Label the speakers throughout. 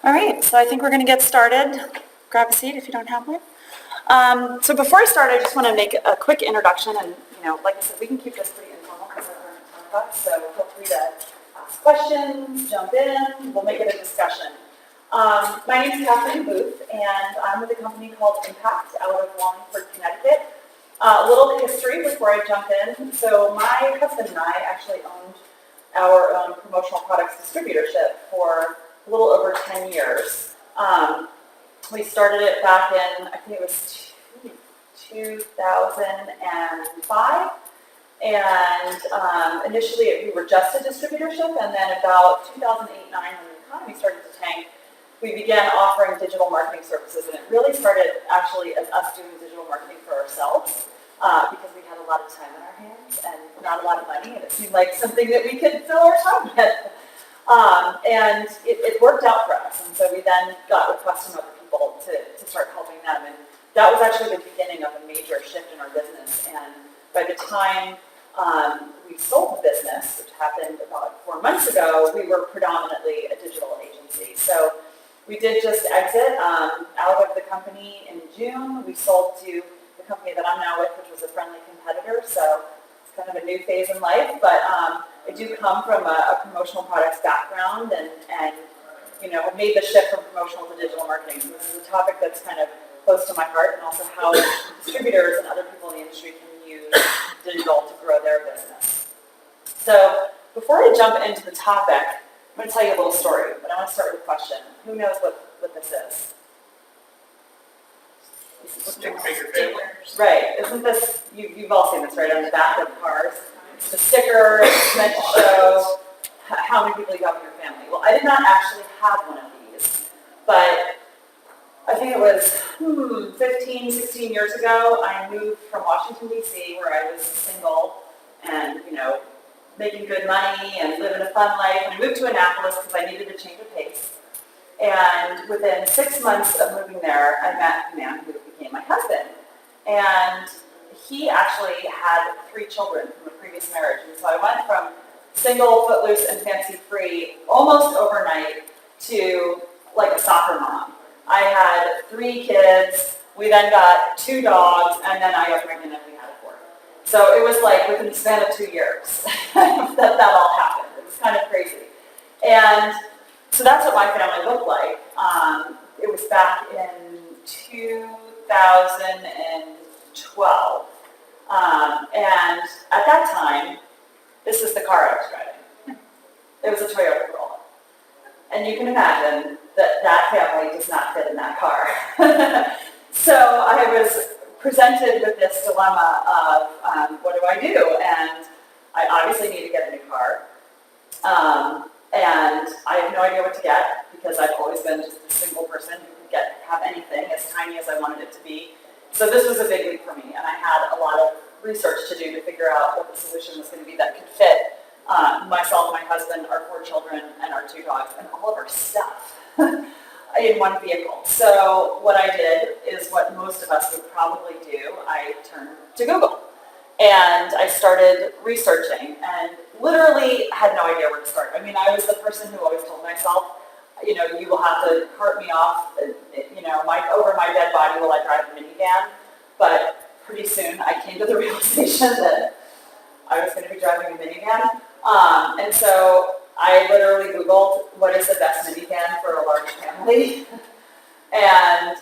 Speaker 1: All right, so I think we're going to get started. Grab a seat if you don't have one. So before I start, I just want to make a quick introduction, and like I said, we can keep this pretty informal because there aren't a ton of us. So feel free to ask questions, jump in. We'll make it a discussion. My name is Kathleen Booth, and I'm with a company called Impact out of Wallingford, Connecticut. A little history before I jump in. So my husband and I actually owned our own promotional products distributorship for a little over 10 years. We started it back in, I think it was 2005. And initially we were just a distributorship, and then about 2008-09, when the economy started to tank, we began offering digital marketing services. And it really started actually as us doing digital marketing for ourselves, because we had a lot of time on our hands and not a lot of money, and it seemed like something that we could fill our time with. And it worked out for us, and so we then got requests from other people to start helping them, and that was actually the beginning of a major shift in our business. And by the time we sold the business, which happened about 4 months ago, we were predominantly a digital agency. So we did just exit out of the company in June. We sold to the company that I'm now with, which was a friendly competitor, so it's kind of a new phase in life, but I do come from a promotional products background, and have made the shift from promotional to digital marketing. So this is a topic that's kind of close to my heart, and also how distributors and other people in the industry can use digital to grow their business. So before I jump into the topic, I'm going to tell you a little story, but I want to start with a question. Who knows what this is?
Speaker 2: Stick figure family.
Speaker 1: Right. Isn't this, you've all seen this, right, on the back of cars? It's a sticker, it's meant to show how many people you have in your family. Well, I did not actually have one of these, but I think it was 15, 16 years ago, I moved from Washington, D.C., where I was single and, making good money and living a fun life. And I moved to Annapolis because I needed a change of pace. And within 6 months of moving there, I met a man who became my husband. And he actually had 3 children from a previous marriage. And so I went from single, footloose, and fancy-free almost overnight to like a soccer mom. I had 3 kids, we then got 2 dogs, and then I got pregnant and we had a 4th. So it was like within the span of 2 years that all happened. It was kind of crazy. And so that's what my family looked like. It was back in 2012. And at that time, this is the car I was driving. It was a Toyota Corolla. And you can imagine that family does not fit in that car. So I was presented with this dilemma of what do I do? And I obviously need to get a new car. And I have no idea what to get, because I've always been just a single person who could have anything as tiny as I wanted it to be. So this was a big leap for me, and I had a lot of research to do to figure out what the solution was going to be that could fit myself, my husband, our 4 children, and our 2 dogs, and all of our stuff in one vehicle. So what I did is what most of us would probably do. I turned to Google, and I started researching, and literally had no idea where to start. I mean, I was the person who always told myself, you will have to cart me off, over my dead body while I drive a minivan. But pretty soon I came to the realization that I was going to be driving a minivan. And so I literally Googled, what is the best minivan for a large family? And,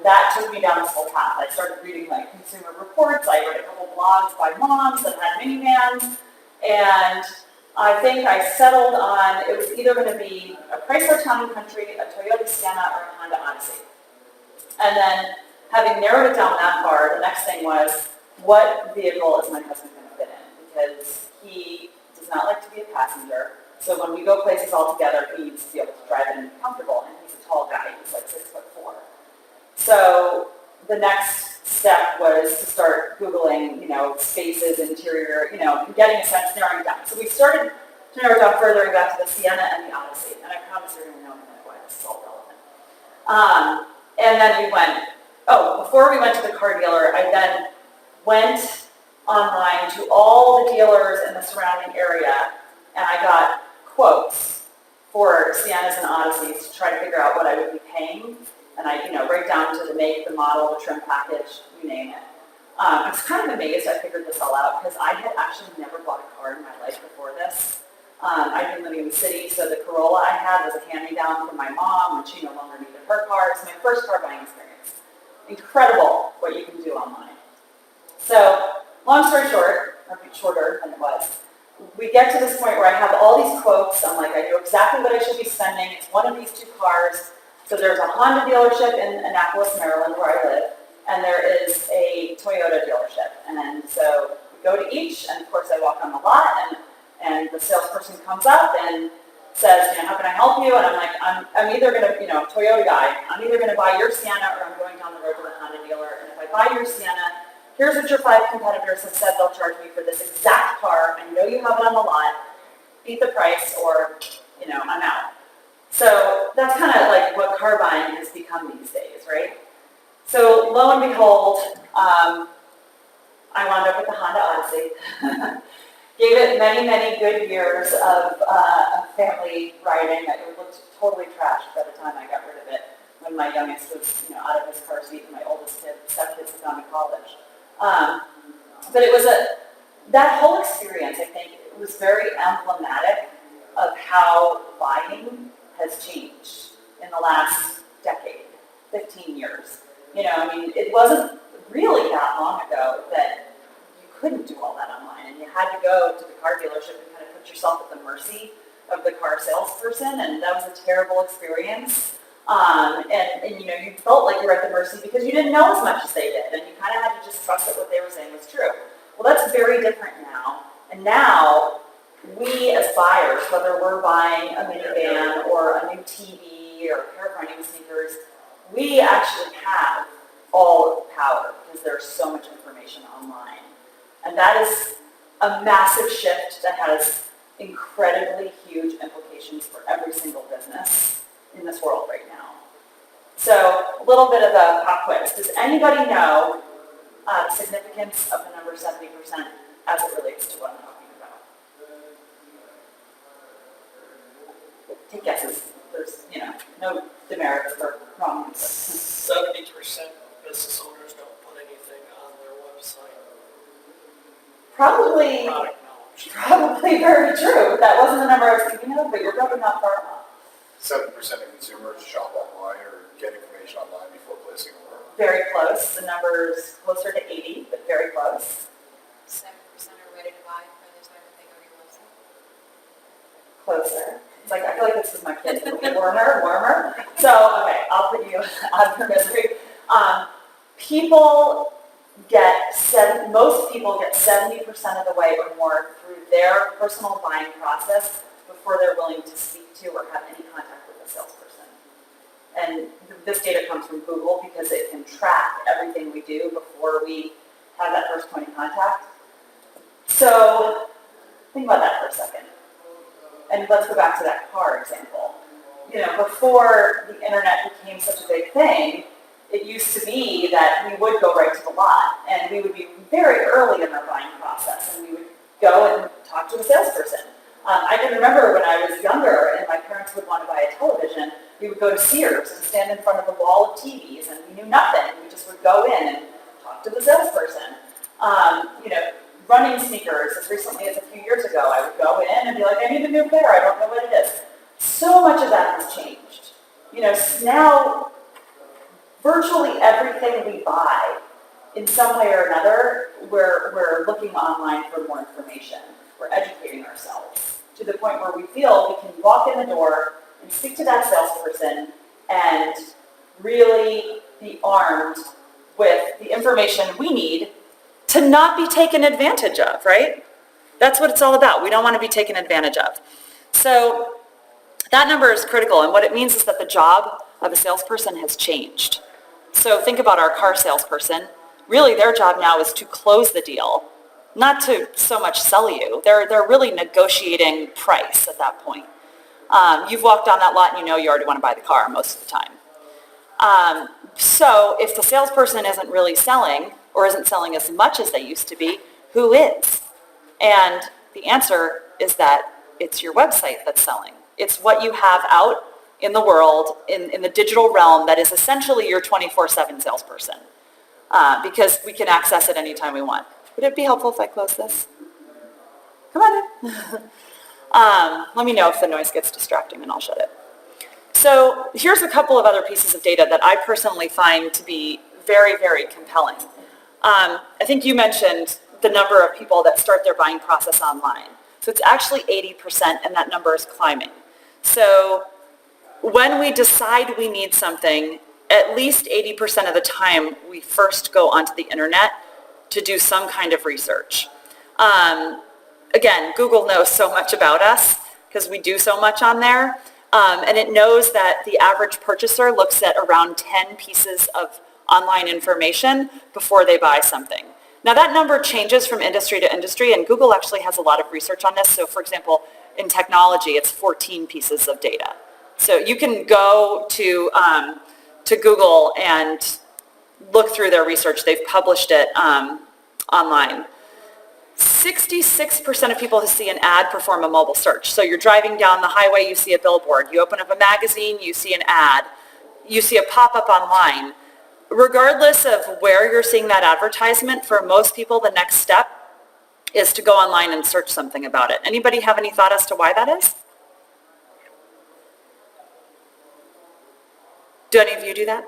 Speaker 1: that took me down this whole path. I started reading consumer reports. I read a couple blogs by moms that had minivans. And I think I settled on, it was either going to be a Chrysler Town & Country, a Toyota Sienna, or a Honda Odyssey. And then, having narrowed it down that far, the next thing was, what vehicle is my husband going to fit in? Because he does not like to be a passenger. So when we go places all together, he needs to be able to drive in and be comfortable. And he's a tall guy, he's like 6'4". So the next step was to start Googling, spaces, interior, getting a sense, narrowing down. So we started to narrow down further and got to the Sienna and the Odyssey. And I promise you're going to know in a minute why this is all relevant. And then we went, before we went to the car dealer, I then went online to all the dealers in the surrounding area, and I got quotes for Siennas and Odysseys to try to figure out what paying, and I, right down to the make, the model, the trim package, you name it. I was kind of amazed I figured this all out because I had actually never bought a car in my life before this. I'd been living in the city, so the Corolla I had was a hand-me-down from my mom when she no longer needed her car. It's my first car buying experience. Incredible what you can do online. So, long story short, or shorter than it was, we get to this point where I have all these quotes. I'm like, I know exactly what I should be spending. It's one of these two cars. So there's a Honda dealership in Annapolis, Maryland, where I live, and there is a Toyota dealership. And so we go to each, and of course I walk on the lot, and the salesperson comes up and says, how can I help you? And I'm like, I'm either going to, Toyota guy, I'm either going to buy your Sienna or I'm going down the road to the Honda dealer. And if I buy your Sienna, here's what your 5 competitors have said they'll charge me for this exact car. I know you have it on the lot. Beat the price or, I'm out. So that's kind of like what car buying has become these days, right? So lo and behold, I wound up with the Honda Odyssey. Gave it many, many good years of family riding. It looked totally trashed by the time I got rid of it when my youngest was out of his car seat and my oldest stepkids had gone to college. But it was that whole experience, I think, it was very emblematic of how buying has changed in the last decade, 15 years. It wasn't really that long ago that you couldn't do all that online, and you had to go to the car dealership and kind of put yourself at the mercy of the car salesperson, and that was a terrible experience. And you felt like you were at the mercy because you didn't know as much as they did, and you kind of had to just trust that what they were saying was true. Well, that's very different now, and now we as buyers, whether we're buying a minivan or a new TV or a pair of running sneakers, we actually have all of the power because there's so much information online. And that is a massive shift that has incredibly huge implications for every single business in this world right now. So a little bit of a pop quiz. Does anybody know the significance of the number 70% as it relates to what I'm talking about? Take guesses. There's, no demerits or wrong answers.
Speaker 2: 70% of business owners don't put anything on their website.
Speaker 1: Probably
Speaker 2: Product knowledge.
Speaker 1: Probably very true. That wasn't the number I was thinking of, but you're probably not far off.
Speaker 3: 7% of consumers shop online or get information online before placing an order.
Speaker 1: Very close. The number's closer to 80, but very close.
Speaker 4: 7% are ready to buy by the time that they go to your website.
Speaker 1: Closer. It's like, I feel like this is my kids. Warmer, warmer. So, okay, I'll put you out of your misery. Most people get 70% of the way or more through their personal buying process before they're willing to speak to or have any contact with a salesperson. And this data comes from Google because it can track everything we do before we have that first point of contact. So think about that for a second. And let's go back to that car example. Before the internet became such a big thing, it used to be that we would go right to the lot, and we would be very early in our buying process, and we would go and talk to the salesperson. I can remember when I was younger and my parents would want to buy a television, we would go to Sears and stand in front of a wall of TVs, and we knew nothing. We just would go in and talk to the salesperson. Running sneakers, as recently as a few years ago, I would go in and be like, I need a new pair, I don't know what it is. So much of that has changed. Now virtually everything we buy, in some way or another, we're looking online for more information. We're educating ourselves to the point where we feel we can walk in the door and speak to that salesperson and really be armed with the information we need to not be taken advantage of, right? That's what it's all about. We don't want to be taken advantage of. So that number is critical, and what it means is that the job of a salesperson has changed. So think about our car salesperson. Really, their job now is to close the deal, not to so much sell you. They're really negotiating price at that point. You've walked down that lot and you already want to buy the car most of the time. So if the salesperson isn't really selling or isn't selling as much as they used to be, who is? And the answer is that it's your website that's selling. It's what you have out in the world, in the digital realm, that is essentially your 24/7 salesperson, because we can access it anytime we want. Would it be helpful if I close this? Come on in. Let me know if the noise gets distracting and I'll shut it. So here's a couple of other pieces of data that I personally find to be very, very compelling. I think you mentioned the number of people that start their buying process online. So it's actually 80%, and that number is climbing. So when we decide we need something, at least 80% of the time, we first go onto the internet to do some kind of research. Again, Google knows so much about us because we do so much on there. And it knows that the average purchaser looks at around 10 pieces of online information before they buy something. Now that number changes from industry to industry, and Google actually has a lot of research on this. So for example, in technology, it's 14 pieces of data. So you can go to Google and look through their research. They've published it online. 66% of people who see an ad perform a mobile search. So you're driving down the highway, you see a billboard. You open up a magazine, you see an ad. You see a pop-up online. Regardless of where you're seeing that advertisement, for most people, the next step is to go online and search something about it. Anybody have any thought as to why that is? Do any of you do that?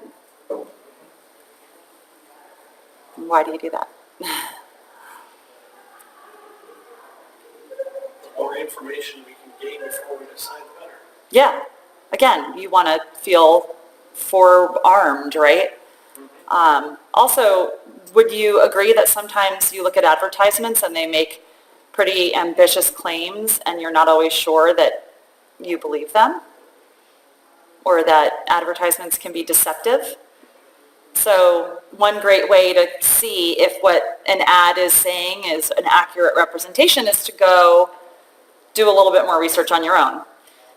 Speaker 1: Why do you do that?
Speaker 2: The more information we can gain before we decide, the better.
Speaker 1: Yeah. Again, you want to feel forearmed, right? Also, would you agree that sometimes you look at advertisements and they make pretty ambitious claims and you're not always sure that you believe them? Or that advertisements can be deceptive? So one great way to see if what an ad is saying is an accurate representation is to go do a little bit more research on your own.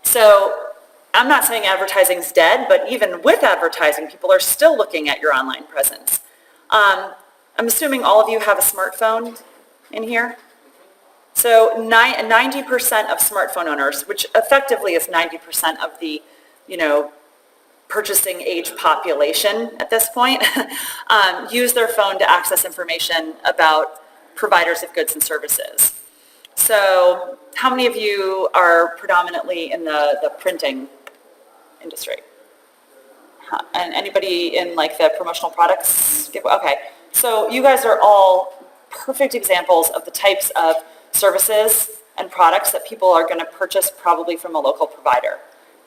Speaker 1: So I'm not saying advertising's dead, but even with advertising, people are still looking at your online presence. I'm assuming all of you have a smartphone in here. So 90% of smartphone owners, which effectively is 90% of the, purchasing age population at this point, use their phone to access information about providers of goods and services. So how many of you are predominantly in the printing industry? And anybody in like the promotional products? Okay, so you guys are all perfect examples of the types of services and products that people are going to purchase probably from a local provider.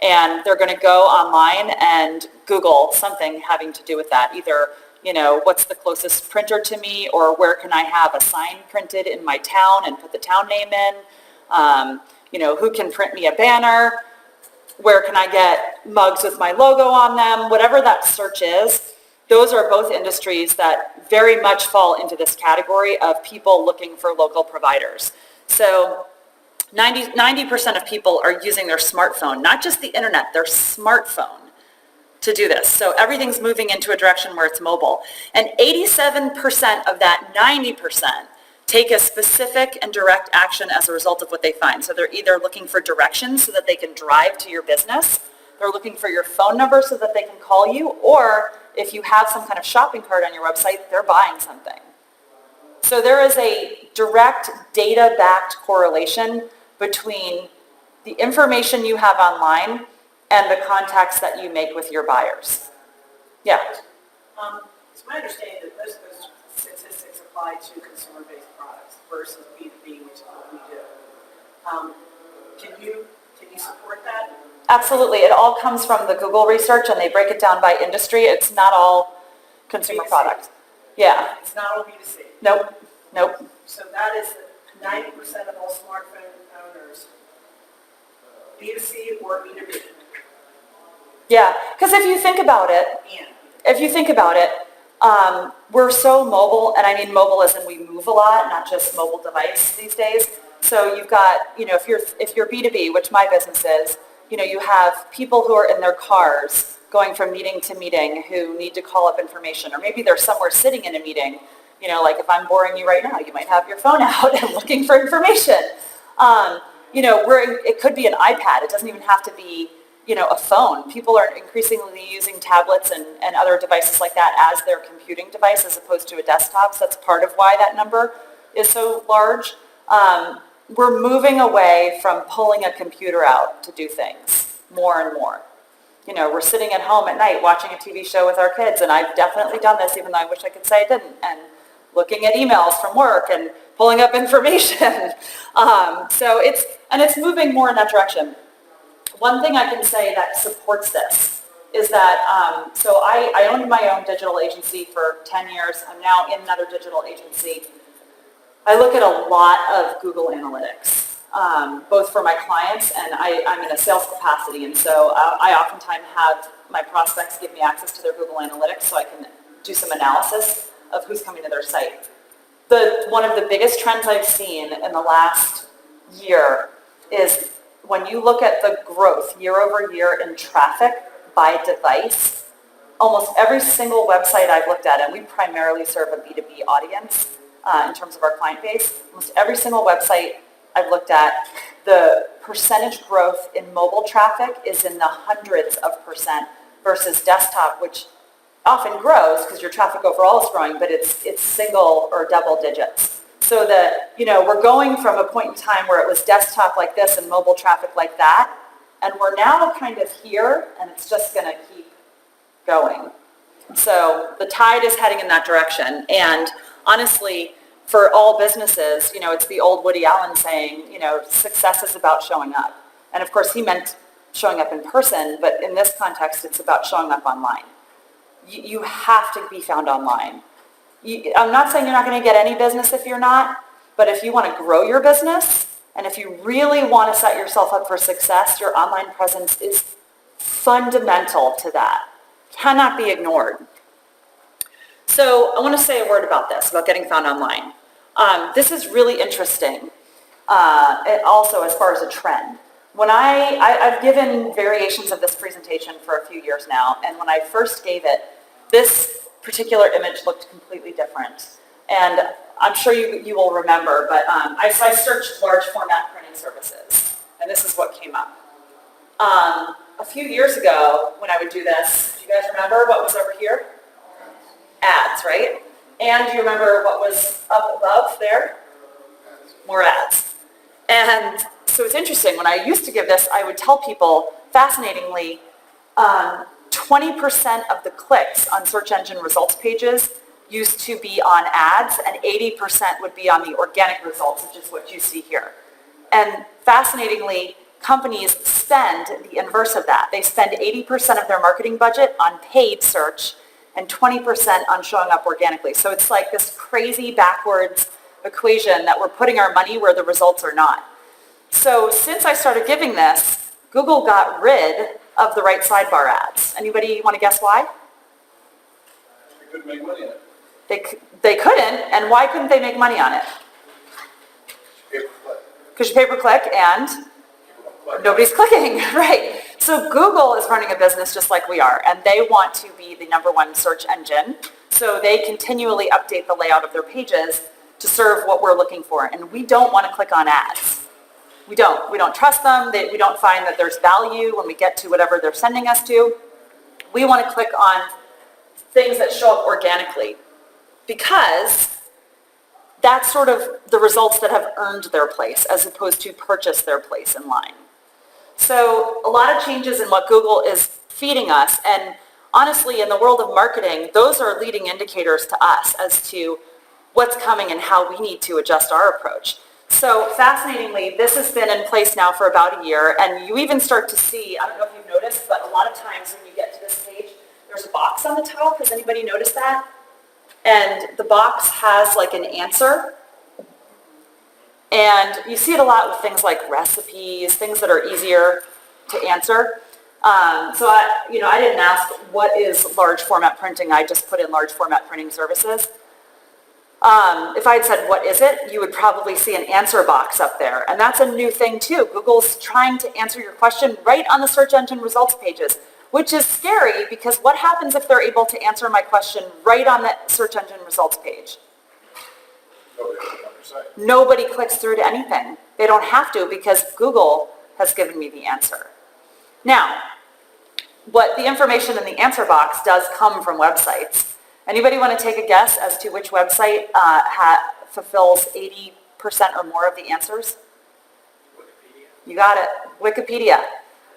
Speaker 1: And they're going to go online and Google something having to do with that. Either, what's the closest printer to me, or where can I have a sign printed in my town and put the town name in? Who can print me a banner? Where can I get mugs with my logo on them? Whatever that search is, those are both industries that very much fall into this category of people looking for local providers. So 90% of people are using their smartphone, not just the internet, their smartphone to do this. So everything's moving into a direction where it's mobile. And 87% of that 90% take a specific and direct action as a result of what they find. So they're either looking for directions so that they can drive to your business, they're looking for your phone number so that they can call you, or if you have some kind of shopping cart on your website, they're buying something. So there is a direct data-backed correlation between the information you have online and the contacts that you make with your buyers. Yeah?
Speaker 5: It's my understanding that most of those statistics apply to consumer-based products versus B2B, which is what we do. Can you support that?
Speaker 1: Absolutely. It all comes from the Google research, and they break it down by industry. It's not all consumer
Speaker 5: B2C.
Speaker 1: product. Yeah.
Speaker 5: It's not all B2C.
Speaker 1: Nope.
Speaker 5: So that is 90% of all smartphone owners, B2C or B2B.
Speaker 1: Yeah, because if you think about it, we're so mobile, and I mean mobile as in we move a lot, not just mobile device these days. So you've got, if you're B2B, which my business is, you have people who are in their cars going from meeting to meeting who need to call up information, or maybe they're somewhere sitting in a meeting. Like if I'm boring you right now, you might have your phone out and looking for information. It could be an iPad. It doesn't even have to be, a phone. People are increasingly using tablets and other devices like that as their computing device as opposed to a desktop. So that's part of why that number is so large. We're moving away from pulling a computer out to do things more and more. We're sitting at home at night watching a TV show with our kids, and I've definitely done this, even though I wish I could say I didn't, and looking at emails from work and pulling up information. So it's moving more in that direction. One thing I can say that supports this is that, so I owned my own digital agency for 10 years. I'm now in another digital agency. I look at a lot of Google Analytics, both for my clients, and I'm in a sales capacity, and so I oftentimes have my prospects give me access to their Google Analytics so I can do some analysis of who's coming to their site. One of the biggest trends I've seen in the last year is when you look at the growth year over year in traffic by device, almost every single website I've looked at, and we primarily serve a B2B audience in terms of our client base, almost every single website I've looked at, the percentage growth in mobile traffic is in the hundreds of percent versus desktop, which often grows because your traffic overall is growing, but it's single or double digits. So we're going from a point in time where it was desktop like this and mobile traffic like that, and we're now kind of here, and it's just going to keep going. So the tide is heading in that direction, and honestly, for all businesses, it's the old Woody Allen saying, success is about showing up. And of course, he meant showing up in person, but in this context, it's about showing up online. You have to be found online. I'm not saying you're not going to get any business if you're not, but if you want to grow your business, and if you really want to set yourself up for success, your online presence is fundamental to that. Cannot be ignored. So I want to say a word about this, about getting found online. This is really interesting, also as far as a trend. When I've given variations of this presentation for a few years now, and when I first gave it, this particular image looked completely different. And I'm sure you will remember, but I searched large format printing services, and this is what came up. A few years ago, when I would do this, do you guys remember what was over here? Ads, right? And do you remember what was up above there? More ads. And so it's interesting, when I used to give this, I would tell people, fascinatingly, 20% of the clicks on search engine results pages used to be on ads, and 80% would be on the organic results, which is what you see here. And fascinatingly, companies spend the inverse of that. They spend 80% of their marketing budget on paid search and 20% on showing up organically. So it's like this crazy backwards equation that we're putting our money where the results are not. So since I started giving this, Google got rid of the right sidebar ads. Anybody want to guess why?
Speaker 3: You couldn't make money on it.
Speaker 1: They couldn't, and why couldn't they make money on it?
Speaker 3: Pay-per-click.
Speaker 1: Because you pay-per-click and
Speaker 3: People don't click.
Speaker 1: nobody's clicking, right? So Google is running a business just like we are, and they want to be the number one search engine. So they continually update the layout of their pages to serve what we're looking for, and we don't want to click on ads. We don't trust them. We don't find that there's value when we get to whatever they're sending us to. We want to click on things that show up organically because that's sort of the results that have earned their place as opposed to purchased their place in line. So a lot of changes in what Google is feeding us, and honestly, in the world of marketing, those are leading indicators to us as to what's coming and how we need to adjust our approach. So fascinatingly, this has been in place now for about a year, and you even start to see, I don't know if you've noticed, but a lot of times when you get to this page, there's a box on the top. Has anybody noticed that? And the box has like an answer. And you see it a lot with things like recipes, things that are easier to answer. So I didn't ask what is large format printing. I just put in large format printing services. If I had said, what is it? You would probably see an answer box up there. And that's a new thing too. Google's trying to answer your question right on the search engine results pages, which is scary because what happens if they're able to answer my question right on the search engine results page?
Speaker 3: Nobody will click on your site.
Speaker 1: Nobody clicks through to anything. They don't have to because Google has given me the answer. Now, what the information in the answer box does come from websites. Anybody want to take a guess as to which website fulfills 80% or more of the answers?
Speaker 2: Wikipedia.
Speaker 1: You got it, Wikipedia.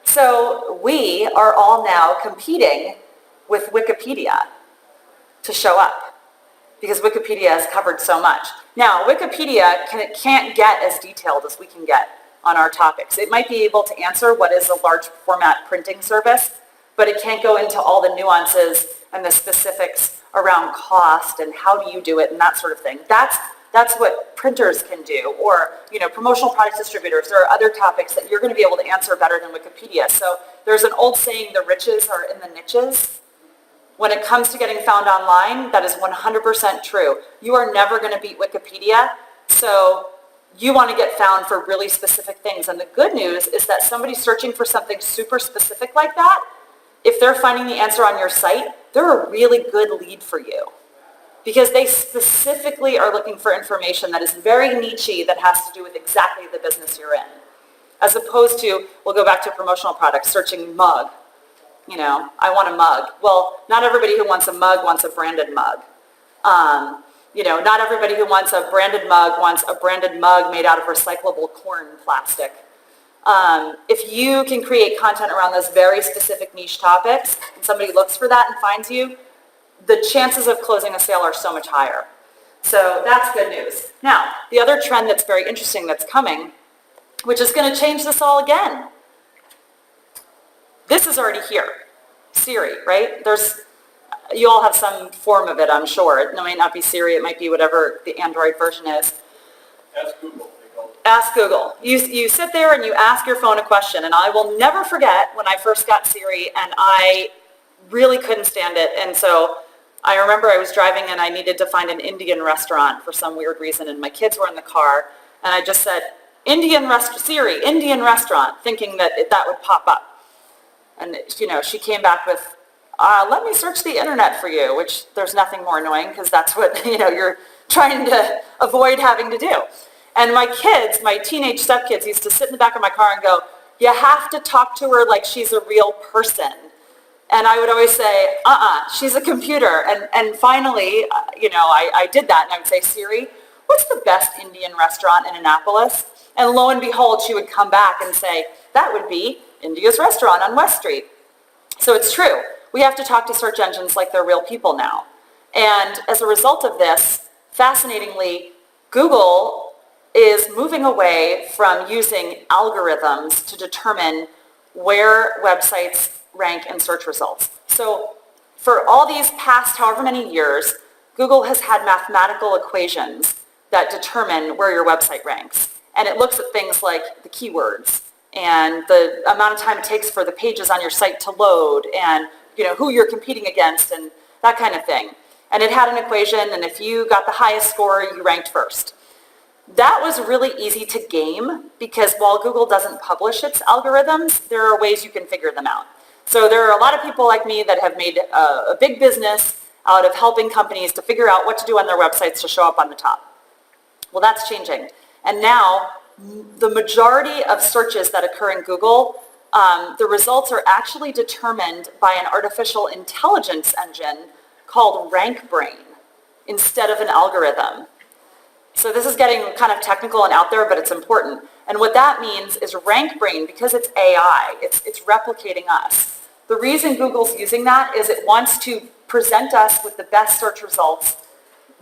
Speaker 1: So we are all now competing with Wikipedia to show up because Wikipedia has covered so much. Now, Wikipedia can't get as detailed as we can get on our topics. It might be able to answer what is a large format printing service, but it can't go into all the nuances and the specifics around cost and how do you do it and that sort of thing. That's what printers can do, or promotional product distributors. There are other topics that you're going to be able to answer better than Wikipedia. So there's an old saying, the riches are in the niches. When it comes to getting found online, that is 100% true. You are never going to beat Wikipedia, so you want to get found for really specific things. And the good news is that somebody searching for something super specific like that, if they're finding the answer on your site, they're a really good lead for you, because they specifically are looking for information that is very niche-y, that has to do with exactly the business you're in. As opposed to, we'll go back to promotional products, searching mug. I want a mug. Well, not everybody who wants a mug wants a branded mug. Not everybody who wants a branded mug wants a branded mug made out of recyclable corn plastic. If you can create content around those very specific niche topics, and somebody looks for that and finds you, the chances of closing a sale are so much higher. So that's good news. Now, the other trend that's very interesting that's coming, which is going to change this all again. This is already here. Siri, right? You all have some form of it, I'm sure. It might not be Siri, it might be whatever the Android version is.
Speaker 3: Ask Google.
Speaker 1: Ask Google. You sit there and you ask your phone a question, and I will never forget when I first got Siri and I really couldn't stand it. And so I remember I was driving and I needed to find an Indian restaurant for some weird reason, and my kids were in the car, and I just said, Siri, Indian restaurant, thinking that that would pop up. And she came back with, let me search the internet for you, which there's nothing more annoying because that's what you're trying to avoid having to do. And my kids, my teenage stepkids, used to sit in the back of my car and go, you have to talk to her like she's a real person. And I would always say, she's a computer. And finally, I did that, and I would say, Siri, what's the best Indian restaurant in Annapolis? And lo and behold, she would come back and say, that would be India's restaurant on West Street. So it's true. We have to talk to search engines like they're real people now. And as a result of this, fascinatingly, Google is moving away from using algorithms to determine where websites rank in search results. So for all these past however many years, Google has had mathematical equations that determine where your website ranks. And it looks at things like the keywords and the amount of time it takes for the pages on your site to load, and who you're competing against and that kind of thing. And it had an equation, and if you got the highest score, you ranked first. That was really easy to game because while Google doesn't publish its algorithms, there are ways you can figure them out. So there are a lot of people like me that have made a big business out of helping companies to figure out what to do on their websites to show up on the top. Well, that's changing. And now the majority of searches that occur in Google, the results are actually determined by an artificial intelligence engine called RankBrain instead of an algorithm. So this is getting kind of technical and out there, but it's important. And what that means is RankBrain, because it's AI, it's replicating us. The reason Google's using that is it wants to present us with the best search results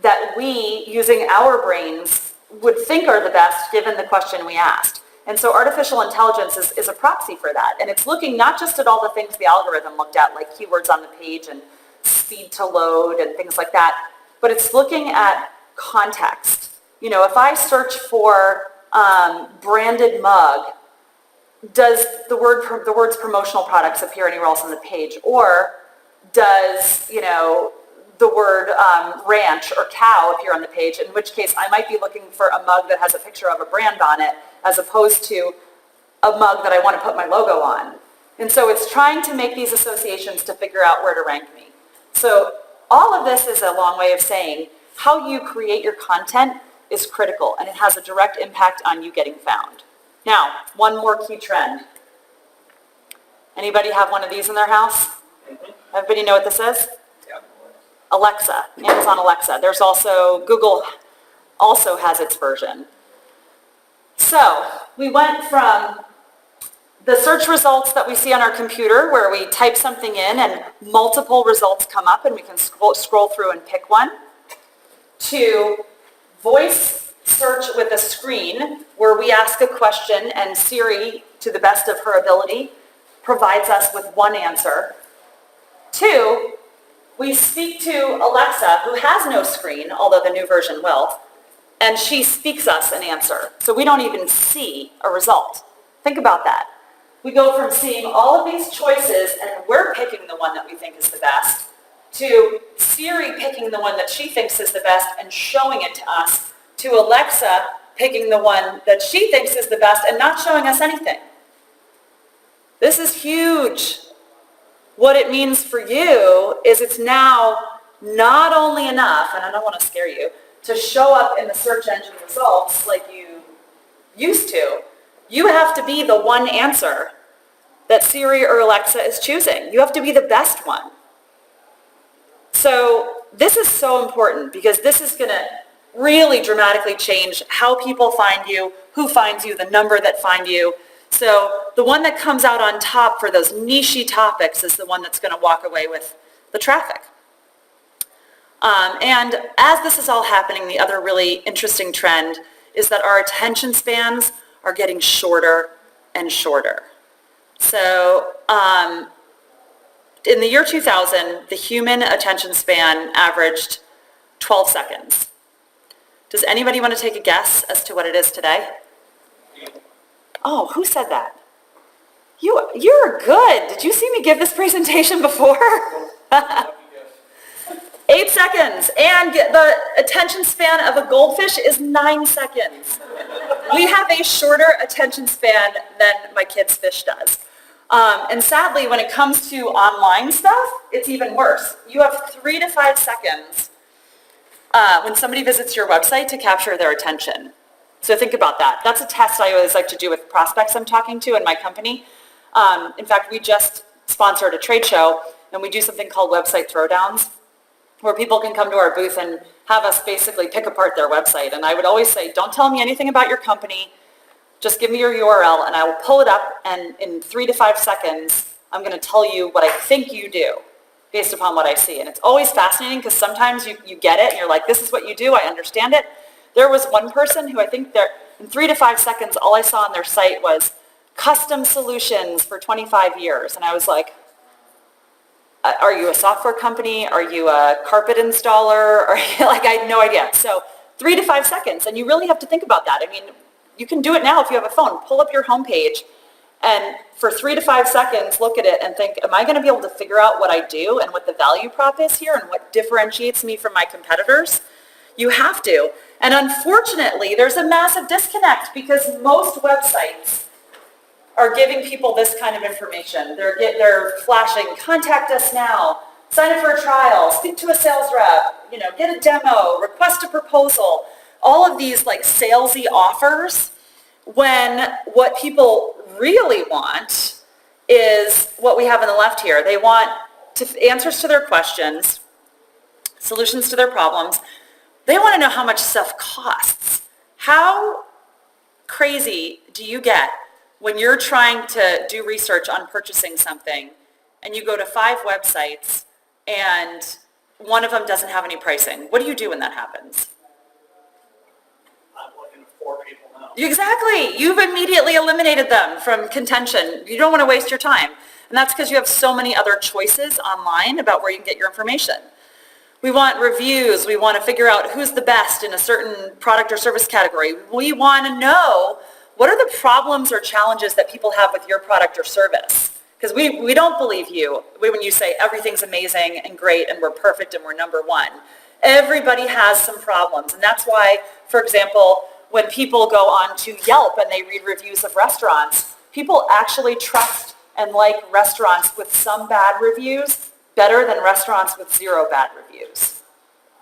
Speaker 1: that we, using our brains, would think are the best given the question we asked. And so artificial intelligence is a proxy for that. And it's looking not just at all the things the algorithm looked at, like keywords on the page and speed to load and things like that, but it's looking at context. If I search for branded mug, does the words promotional products appear anywhere else on the page? Or does, the word ranch or cow appear on the page, in which case I might be looking for a mug that has a picture of a brand on it as opposed to a mug that I want to put my logo on. And so it's trying to make these associations to figure out where to rank me. So all of this is a long way of saying how you create your content is critical, and it has a direct impact on you getting found. Now, one more key trend. Anybody have one of these in their house? Everybody know what this is?
Speaker 2: Yep.
Speaker 1: Alexa, Amazon Alexa. There's also, Google also has its version. So we went from the search results that we see on our computer where we type something in and multiple results come up and we can scroll through and pick one, to voice search with a screen where we ask a question and Siri, to the best of her ability, provides us with one answer. Two, we speak to Alexa, who has no screen, although the new version will, and she speaks us an answer. So we don't even see a result. Think about that. We go from seeing all of these choices and we're picking the one that we think is the best, to Siri picking the one that she thinks is the best and showing it to us, to Alexa picking the one that she thinks is the best and not showing us anything. This is huge. What it means for you is it's now not only enough, and I don't want to scare you, to show up in the search engine results like you used to. You have to be the one answer that Siri or Alexa is choosing. You have to be the best one. So this is so important because this is going to really dramatically change how people find you, who finds you, the number that find you. So the one that comes out on top for those niche-y topics is the one that's going to walk away with the traffic. And as this is all happening, the other really interesting trend is that our attention spans are getting shorter and shorter. So in the year 2000, the human attention span averaged 12 seconds. Does anybody want to take a guess as to what it is today? Oh, who said that? You're good. Did you see me give this presentation before? 8 seconds. And the attention span of a goldfish is 9 seconds. We have a shorter attention span than my kid's fish does. And sadly, when it comes to online stuff, it's even worse. You have 3 to 5 seconds when somebody visits your website to capture their attention. So think about that. That's a test I always like to do with prospects I'm talking to in my company. In fact, we just sponsored a trade show, and we do something called website throwdowns, where people can come to our booth and have us basically pick apart their website. And I would always say, don't tell me anything about your company. Just give me your URL, and I will pull it up, and in 3 to 5 seconds, I'm going to tell you what I think you do based upon what I see. And it's always fascinating because sometimes you get it, and you're like, this is what you do, I understand it. There was one person who I think in 3 to 5 seconds, all I saw on their site was custom solutions for 25 years. And I was like, are you a software company? Are you a carpet installer? Or like, I had no idea. So 3 to 5 seconds. And you really have to think about that. I mean, you can do it now if you have a phone. Pull up your homepage and for 3 to 5 seconds, look at it and think, am I going to be able to figure out what I do and what the value prop is here and what differentiates me from my competitors? You have to. And unfortunately, there's a massive disconnect because most websites are giving people this kind of information. They're flashing, contact us now, sign up for a trial, speak to a sales rep, get a demo, request a proposal, all of these like salesy offers, when what people really want is what we have on the left here. They want answers to their questions, solutions to their problems. They want to know how much stuff costs. How crazy do you get when you're trying to do research on purchasing something and you go to 5 websites and one of them doesn't have any pricing? What do you do when that happens?
Speaker 2: I'm looking at 4 people now.
Speaker 1: Exactly. You've immediately eliminated them from contention. You don't want to waste your time. And that's because you have so many other choices online about where you can get your information. We want reviews. We want to figure out who's the best in a certain product or service category. We want to know what are the problems or challenges that people have with your product or service. Because we don't believe you when you say everything's amazing and great and we're perfect and we're number one. Everybody has some problems. And that's why, for example, when people go on to Yelp and they read reviews of restaurants, people actually trust and like restaurants with some bad reviews better than restaurants with 0 bad reviews.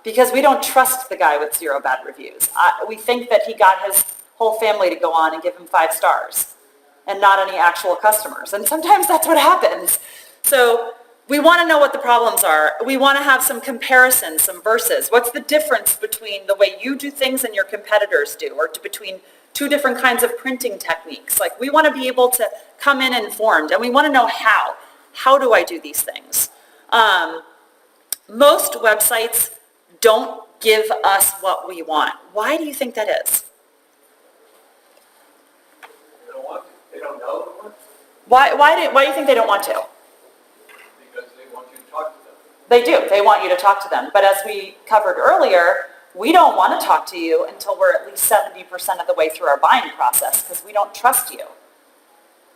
Speaker 1: Because we don't trust the guy with 0 bad reviews. We think that he got his whole family to go on and give him 5 stars. and not any actual customers. And sometimes that's what happens. So we want to know what the problems are. We want to have some comparisons, some verses. What's the difference between the way you do things and your competitors do, or between two different kinds of printing techniques? Like, we want to be able to come in informed, and we want to know how. How do I do these things? Most websites don't give us what we want. Why do you think that is?
Speaker 2: They don't want to, they don't know they want to,
Speaker 1: Why do you think they don't want to?
Speaker 2: because they want you to talk to them.
Speaker 1: They do. They want you to talk to them. But as we covered earlier, we don't want to talk to you until we're at least 70% of the way through our buying process because we don't trust you.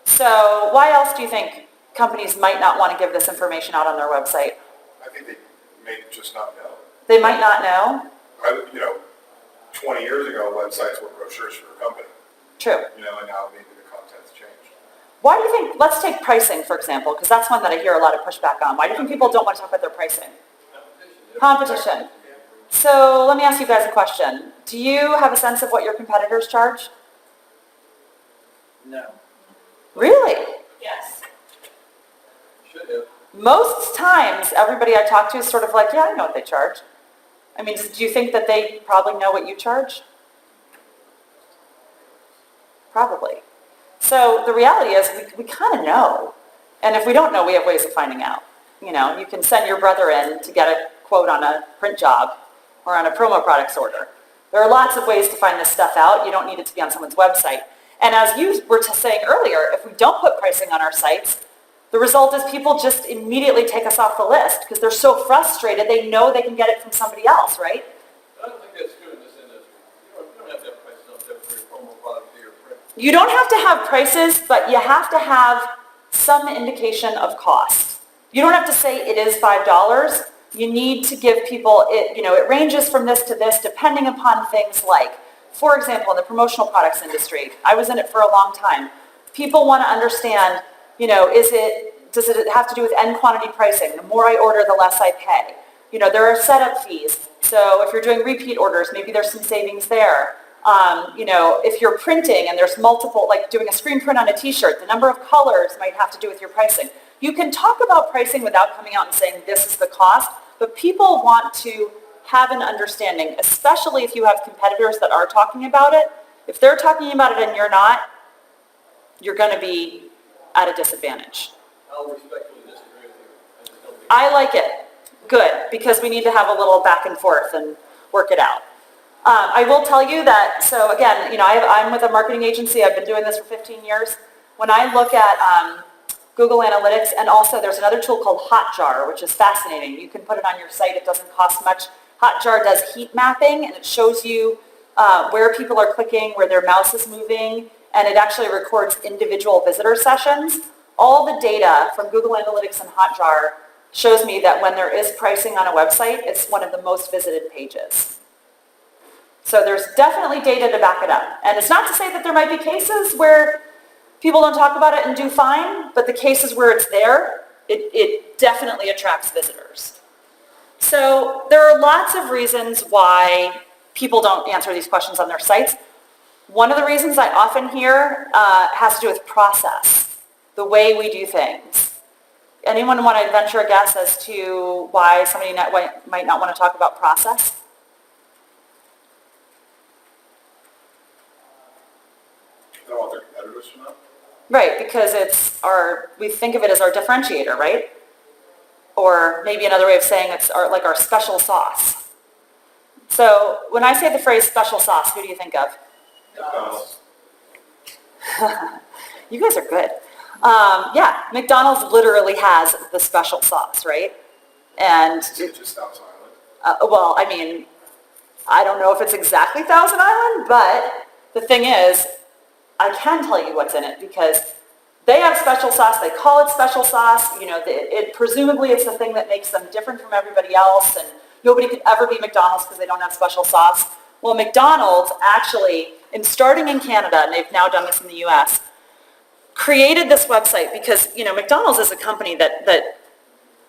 Speaker 1: So why else do you think companies might not want to give this information out on their website?
Speaker 3: I think they may just not know.
Speaker 1: They might not know.
Speaker 3: 20 years ago, websites were brochures for a company,
Speaker 1: True.
Speaker 3: and now maybe the content's changed.
Speaker 1: Why do you think, let's take pricing, for example, because that's one that I hear a lot of pushback on. Why do you think people don't want to talk about their pricing? Competition. So let me ask you guys a question. Do you have a sense of what your competitors charge?
Speaker 2: No.
Speaker 1: Really?
Speaker 5: Yes.
Speaker 2: Should have.
Speaker 1: Most times, everybody I talk to is sort of like, yeah, I know what they charge. I mean, do you think that they probably know what you charge? Probably. So the reality is we kind of know. And if we don't know, we have ways of finding out. You can send your brother in to get a quote on a print job or on a promo products order. There are lots of ways to find this stuff out. You don't need it to be on someone's website. And as you were saying earlier, if we don't put pricing on our sites, the result is people just immediately take us off the list because they're so frustrated they know they can get it from somebody else, right?
Speaker 2: I don't think that's true in this industry. You don't have to have prices up there for your promo product or your print.
Speaker 1: You don't have to have prices, but you have to have some indication of cost. You don't have to say it is $5. You need to give people, it ranges from this to this depending upon things like, for example, in the promotional products industry, I was in it for a long time. People want to understand, does it have to do with end quantity pricing? The more I order, the less I pay. There are setup fees. So if you're doing repeat orders, maybe there's some savings there. If you're printing and there's multiple, like doing a screen print on a t-shirt, the number of colors might have to do with your pricing. You can talk about pricing without coming out and saying this is the cost, but people want to have an understanding, especially if you have competitors that are talking about it. If they're talking about it and you're not, you're going to be at a disadvantage.
Speaker 2: I'll respectfully disagree with you. I just don't think.
Speaker 1: I like it. Good, because we need to have a little back and forth and work it out. I will tell you that, so again, I'm with a marketing agency. I've been doing this for 15 years. When I look at Google Analytics, and also there's another tool called Hotjar, which is fascinating. You can put it on your site. It doesn't cost much. Hotjar does heat mapping, and it shows you where people are clicking, where their mouse is moving, and it actually records individual visitor sessions. All the data from Google Analytics and Hotjar shows me that when there is pricing on a website, it's one of the most visited pages. So there's definitely data to back it up. And it's not to say that there might be cases where people don't talk about it and do fine, but the cases where it's there, it definitely attracts visitors. So there are lots of reasons why people don't answer these questions on their sites. One of the reasons I often hear has to do with process, the way we do things. Anyone want to venture a guess as to why somebody might not want to talk about process?
Speaker 3: They don't want their competitors to know.
Speaker 1: Right, because we think of it as our differentiator, right? Or maybe another way of saying it's our special sauce. So when I say the phrase special sauce, who do you think of?
Speaker 3: McDonald's.
Speaker 1: You guys are good. Yeah, McDonald's literally has the special sauce, right? And
Speaker 3: It just Thousand Island.
Speaker 1: well, I mean, I don't know if it's exactly Thousand Island, but the thing is, I can tell you what's in it because they have special sauce. They call it special sauce. Presumably it's the thing that makes them different from everybody else, and nobody could ever be McDonald's because they don't have special sauce. Well, McDonald's actually, starting in Canada, and they've now done this in the U.S., created this website because, McDonald's is a company that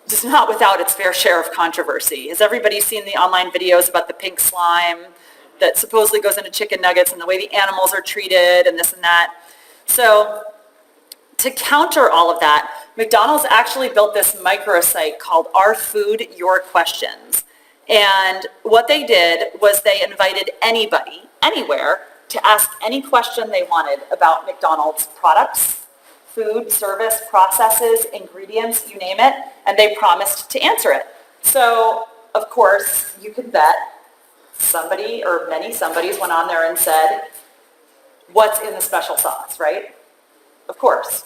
Speaker 1: is not without its fair share of controversy. Has everybody seen the online videos about the pink slime that supposedly goes into chicken nuggets and the way the animals are treated and this and that? So to counter all of that, McDonald's actually built this microsite called Our Food, Your Questions. And what they did was they invited anybody, anywhere, to ask any question they wanted about McDonald's products, food, service, processes, ingredients, you name it, and they promised to answer it. So, of course, you can bet somebody or many somebodies went on there and said, what's in the special sauce, right? Of course.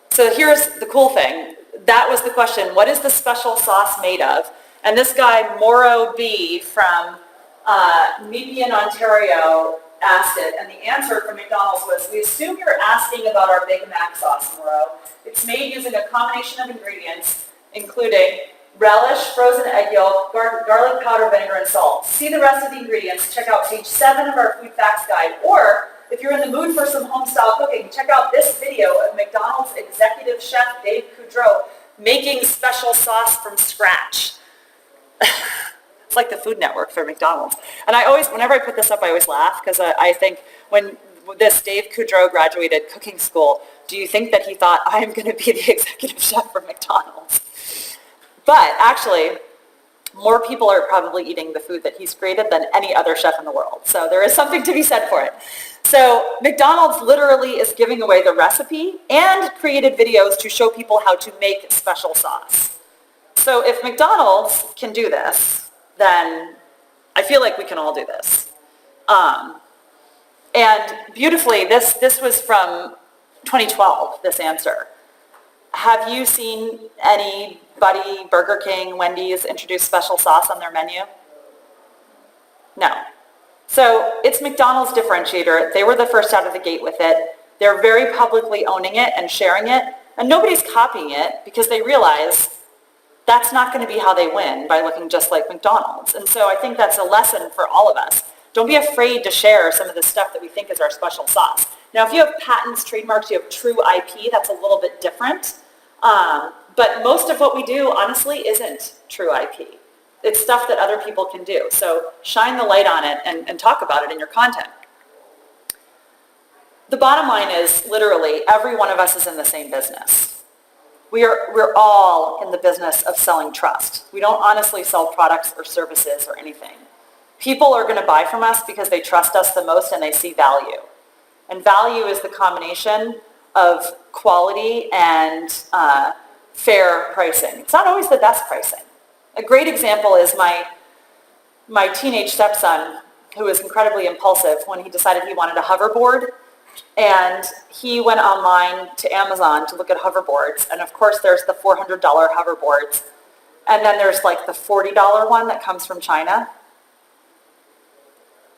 Speaker 1: So here's the cool thing. That was the question. What is the special sauce made of? And this guy, Morrow B. from Nepean, Ontario, asked it. And the answer from McDonald's was, we assume you're asking about our Big Mac sauce, Morrow. It's made using a combination of ingredients, including relish, frozen egg yolk, garlic powder, vinegar, and salt. See the rest of the ingredients. Check out page 7 of our food facts guide. Or if you're in the mood for some home-style cooking, check out this video of McDonald's executive chef Dave Coudreau making special sauce from scratch. It's like the Food Network for McDonald's. And whenever I put this up, I always laugh because I think when this Dave Coudreau graduated cooking school, do you think that he thought, I'm going to be the executive chef for McDonald's? But actually, more people are probably eating the food that he's created than any other chef in the world. So there is something to be said for it. So McDonald's literally is giving away the recipe and created videos to show people how to make special sauce. So if McDonald's can do this, then I feel like we can all do this. And beautifully, this was from 2012, this answer. Have you seen anybody, Burger King, Wendy's, introduce special sauce on their menu? No. So it's McDonald's differentiator. They were the first out of the gate with it. They're very publicly owning it and sharing it. And nobody's copying it because they realize that's not going to be how they win by looking just like McDonald's. And so I think that's a lesson for all of us. Don't be afraid to share some of the stuff that we think is our special sauce. Now, if you have patents, trademarks, you have true IP, that's a little bit different. But most of what we do, honestly, isn't true IP. It's stuff that other people can do. So shine the light on it and talk about it in your content. The bottom line is, literally, every one of us is in the same business. We're all in the business of selling trust. We don't honestly sell products or services or anything. People are going to buy from us because they trust us the most and they see value. And value is the combination of quality and fair pricing. It's not always the best pricing. A great example is my teenage stepson, who was incredibly impulsive when he decided he wanted a hoverboard. And he went online to Amazon to look at hoverboards. And of course, there's the $400 hoverboards. And then there's like the $40 one that comes from China.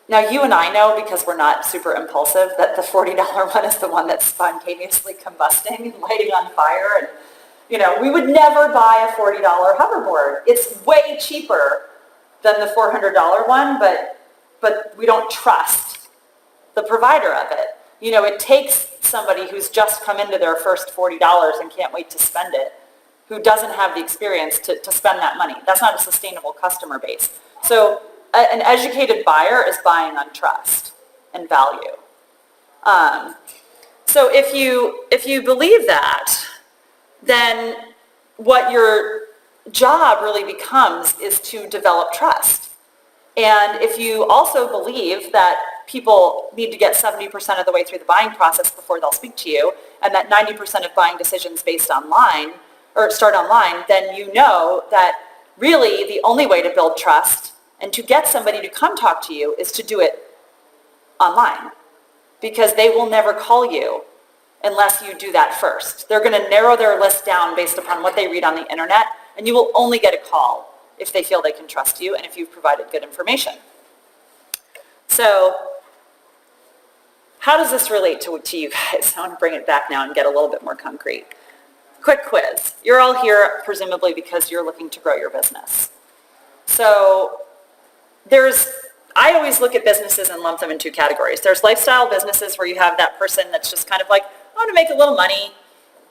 Speaker 1: Now, you and I know, because we're not super impulsive, that the $40 one is the one that's spontaneously combusting and lighting on fire. And, you know, we would never buy a $40 hoverboard. It's way cheaper than the $400 one, but we don't trust the provider of it. You know, it takes somebody who's just come into their first $40 and can't wait to spend it, who doesn't have the experience to spend that money. That's not a sustainable customer base. So an educated buyer is buying on trust and value. So if you believe that, then what your job really becomes is to develop trust. And if you also believe that people need to get 70% of the way through the buying process before they'll speak to you, and that 90% of buying decisions start online, then you know that really the only way to build trust and to get somebody to come talk to you is to do it online, because they will never call you unless you do that first. They're going to narrow their list down based upon what they read on the internet, and you will only get a call if they feel they can trust you and if you've provided good information. So how does this relate to you guys? I want to bring it back now and get a little bit more concrete. Quick quiz. You're all here presumably because you're looking to grow your business. So I always look at businesses and lump them in two categories. There's lifestyle businesses where you have that person that's just kind of like, I'm going to make a little money.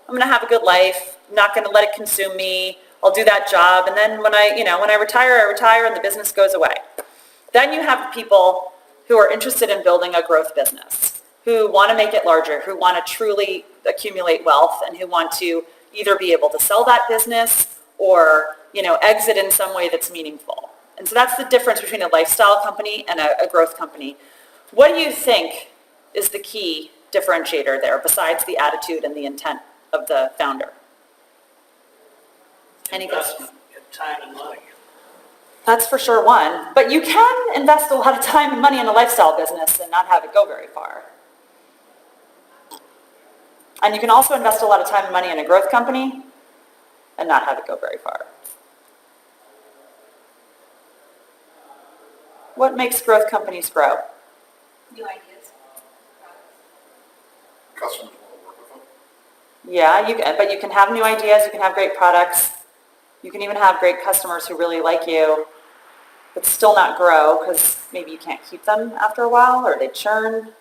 Speaker 1: I'm going to have a good life. I'm not going to let it consume me. I'll do that job. And then when I retire and the business goes away. Then you have people who are interested in building a growth business, who want to make it larger, who want to truly accumulate wealth and who want to either be able to sell that business or, exit in some way that's meaningful. And so that's the difference between a lifestyle company and a growth company. What do you think is the key differentiator there besides the attitude and the intent of the founder? Any questions?
Speaker 6: In time and money.
Speaker 1: That's for sure one. But you can invest a lot of time and money in a lifestyle business and not have it go very far. And you can also invest a lot of time and money in a growth company and not have it go very far. What makes growth companies grow?
Speaker 4: New ideas, products.
Speaker 3: Customers want to work with them.
Speaker 1: Yeah, but you can have new ideas, you can have great products, you can even have great customers who really like you, but still not grow because maybe you can't keep them after a while, or they churn,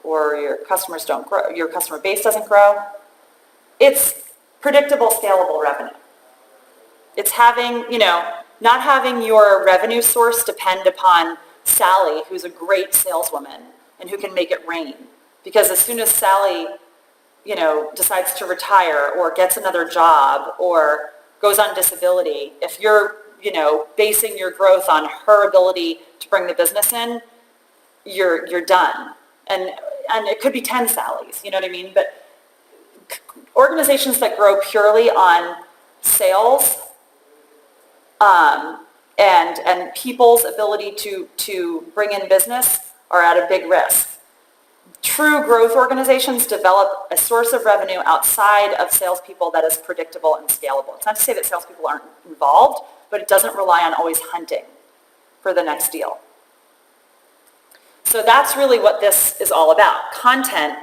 Speaker 1: or your customers don't grow, your customer base doesn't grow. It's predictable, scalable revenue. It's having, not having your revenue source depend upon Sally, who's a great saleswoman and who can make it rain. Because as soon as Sally, decides to retire or gets another job or goes on disability, if you're, basing your growth on her ability to bring the business in, you're done. And it could be 10 Sallys, you know what I mean? But organizations that grow purely on sales and people's ability to bring in business are at a big risk. True growth organizations develop a source of revenue outside of salespeople that is predictable and scalable. It's not to say that salespeople aren't involved, but it doesn't rely on always hunting for the next deal. So that's really what this is all about. Content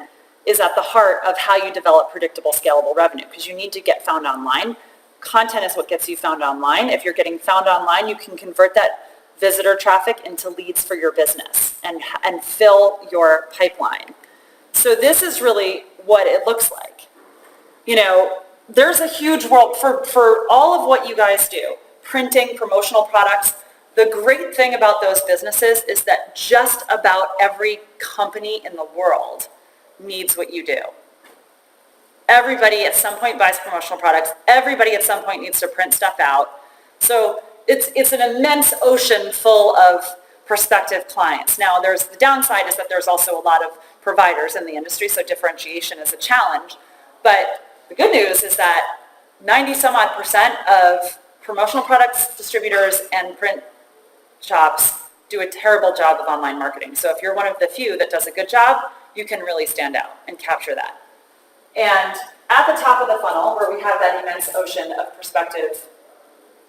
Speaker 1: is at the heart of how you develop predictable, scalable revenue because you need to get found online. Content is what gets you found online. If you're getting found online, you can convert that visitor traffic into leads for your business and fill your pipeline. So this is really what it looks like. There's a huge world for all of what you guys do, printing, promotional products. The great thing about those businesses is that just about every company in the world needs what you do. Everybody at some point buys promotional products. Everybody at some point needs to print stuff out. So it's an immense ocean full of prospective clients. Now, the downside is that there's also a lot of providers in the industry, so differentiation is a challenge. But the good news is that 90-some-odd% of promotional products distributors and print shops do a terrible job of online marketing. So if you're one of the few that does a good job, you can really stand out and capture that. And at the top of the funnel, where we have that immense ocean of prospective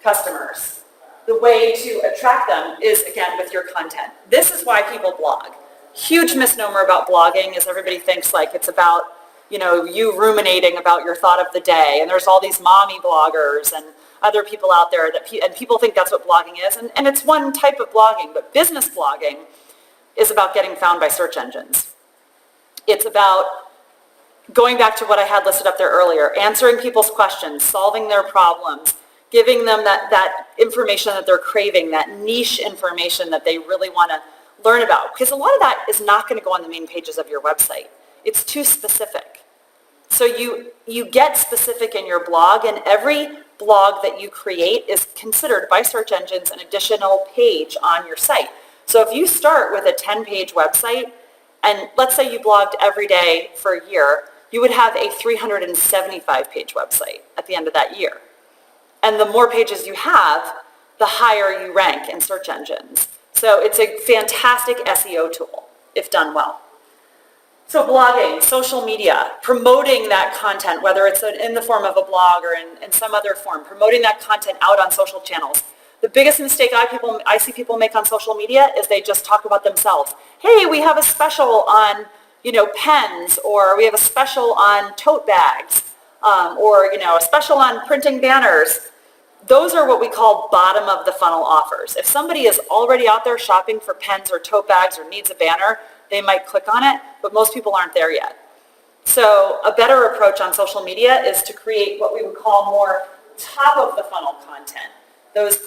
Speaker 1: customers, the way to attract them is, again, with your content. This is why people blog. Huge misnomer about blogging is everybody thinks like it's about, you ruminating about your thought of the day. And there's all these mommy bloggers and other people out there and people think that's what blogging is. And it's one type of blogging, but business blogging is about getting found by search engines. It's about going back to what I had listed up there earlier, answering people's questions, solving their problems, giving them that information that they're craving, that niche information that they really want to learn about. Because a lot of that is not going to go on the main pages of your website. It's too specific. So you get specific in your blog, and every blog that you create is considered by search engines an additional page on your site. So if you start with a 10-page website, and let's say you blogged every day for a year, you would have a 375-page website at the end of that year. And the more pages you have, the higher you rank in search engines. So it's a fantastic SEO tool if done well. So blogging, social media, promoting that content, whether it's in the form of a blog or in some other form, promoting that content out on social channels. The biggest mistake I see people make on social media is they just talk about themselves. Hey, we have a special on, pens, or we have a special on tote bags, or, a special on printing banners. Those are what we call bottom of the funnel offers. If somebody is already out there shopping for pens or tote bags or needs a banner, they might click on it, but most people aren't there yet. So a better approach on social media is to create what we would call more top of the funnel content. Those,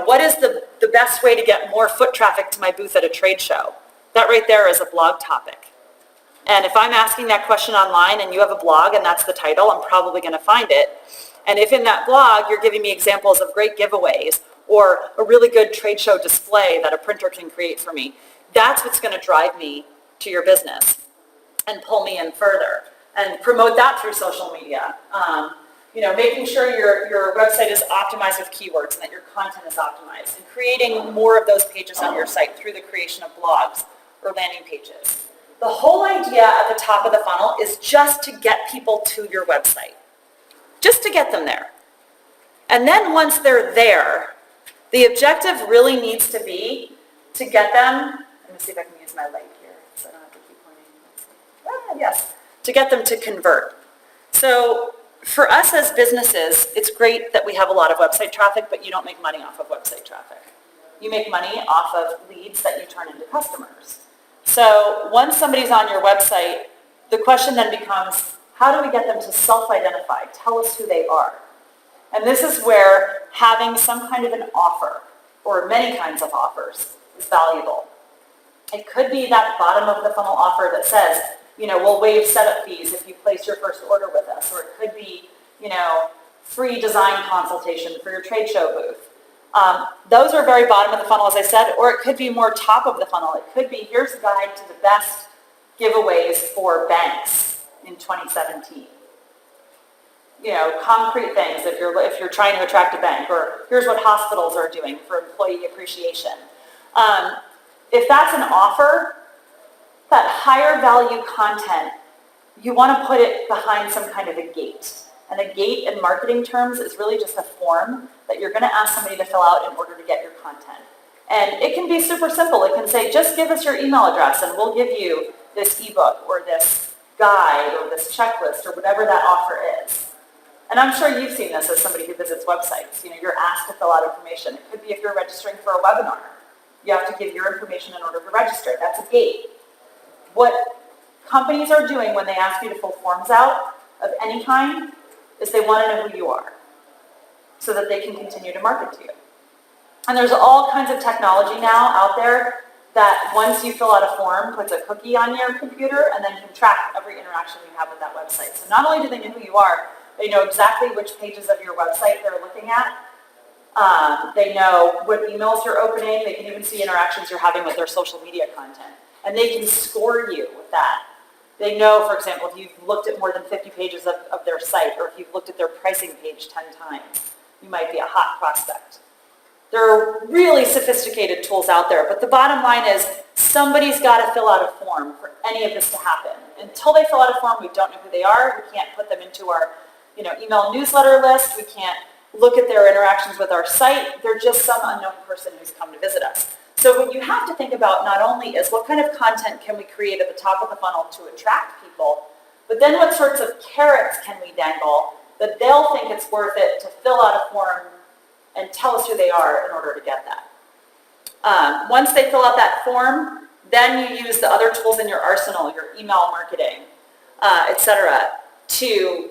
Speaker 1: what is the best way to get more foot traffic to my booth at a trade show? That right there is a blog topic. And if I'm asking that question online and you have a blog and that's the title, I'm probably going to find it. And if in that blog you're giving me examples of great giveaways or a really good trade show display that a printer can create for me, that's what's going to drive me to your business and pull me in further and promote that through social media. Making sure your website is optimized with keywords and that your content is optimized, and creating more of those pages on your site through the creation of blogs or landing pages. The whole idea at the top of the funnel is just to get people to your website, just to get them there. And then once they're there, the objective really needs to be to get them, let me see if I can use my light here so I don't have to keep pointing. Yes, to get them to convert. So for us as businesses, it's great that we have a lot of website traffic, but you don't make money off of website traffic. You make money off of leads that you turn into customers. So once somebody's on your website, the question then becomes, how do we get them to self-identify? Tell us who they are. And this is where having some kind of an offer, or many kinds of offers, is valuable. It could be that bottom of the funnel offer that says, we'll waive setup fees if you place your first order with us. Or it could be, free design consultation for your trade show booth. Those are very bottom of the funnel, as I said, or it could be more top of the funnel. It could be, here's a guide to the best giveaways for banks in 2017. Concrete things if you're trying to attract a bank, or here's what hospitals are doing for employee appreciation. If that's an offer, that higher value content, you want to put it behind some kind of a gate. And a gate in marketing terms is really just a form that you're going to ask somebody to fill out in order to get your content. And it can be super simple. It can say, just give us your email address and we'll give you this ebook or this guide or this checklist or whatever that offer is. And I'm sure you've seen this as somebody who visits websites. You're asked to fill out information. It could be if you're registering for a webinar. You have to give your information in order to register. That's a gate. What companies are doing when they ask you to fill forms out of any kind is they want to know who you are so that they can continue to market to you. And there's all kinds of technology now out there that once you fill out a form, puts a cookie on your computer and then can track every interaction you have with that website. So not only do they know who you are, they know exactly which pages of your website they're looking at. They know what emails you're opening. They can even see interactions you're having with their social media content. And they can score you with that. They know, for example, if you've looked at more than 50 pages of their site, or if you've looked at their pricing page 10 times, you might be a hot prospect. There are really sophisticated tools out there, but the bottom line is somebody's got to fill out a form for any of this to happen. Until they fill out a form, we don't know who they are. We can't put them into our email newsletter list. We can't look at their interactions with our site. They're just some unknown person who's come to visit us. So what you have to think about not only is what kind of content can we create at the top of the funnel to attract people, but then what sorts of carrots can we dangle that they'll think it's worth it to fill out a form and tell us who they are in order to get that. Once they fill out that form, then you use the other tools in your arsenal, your email marketing, etc., to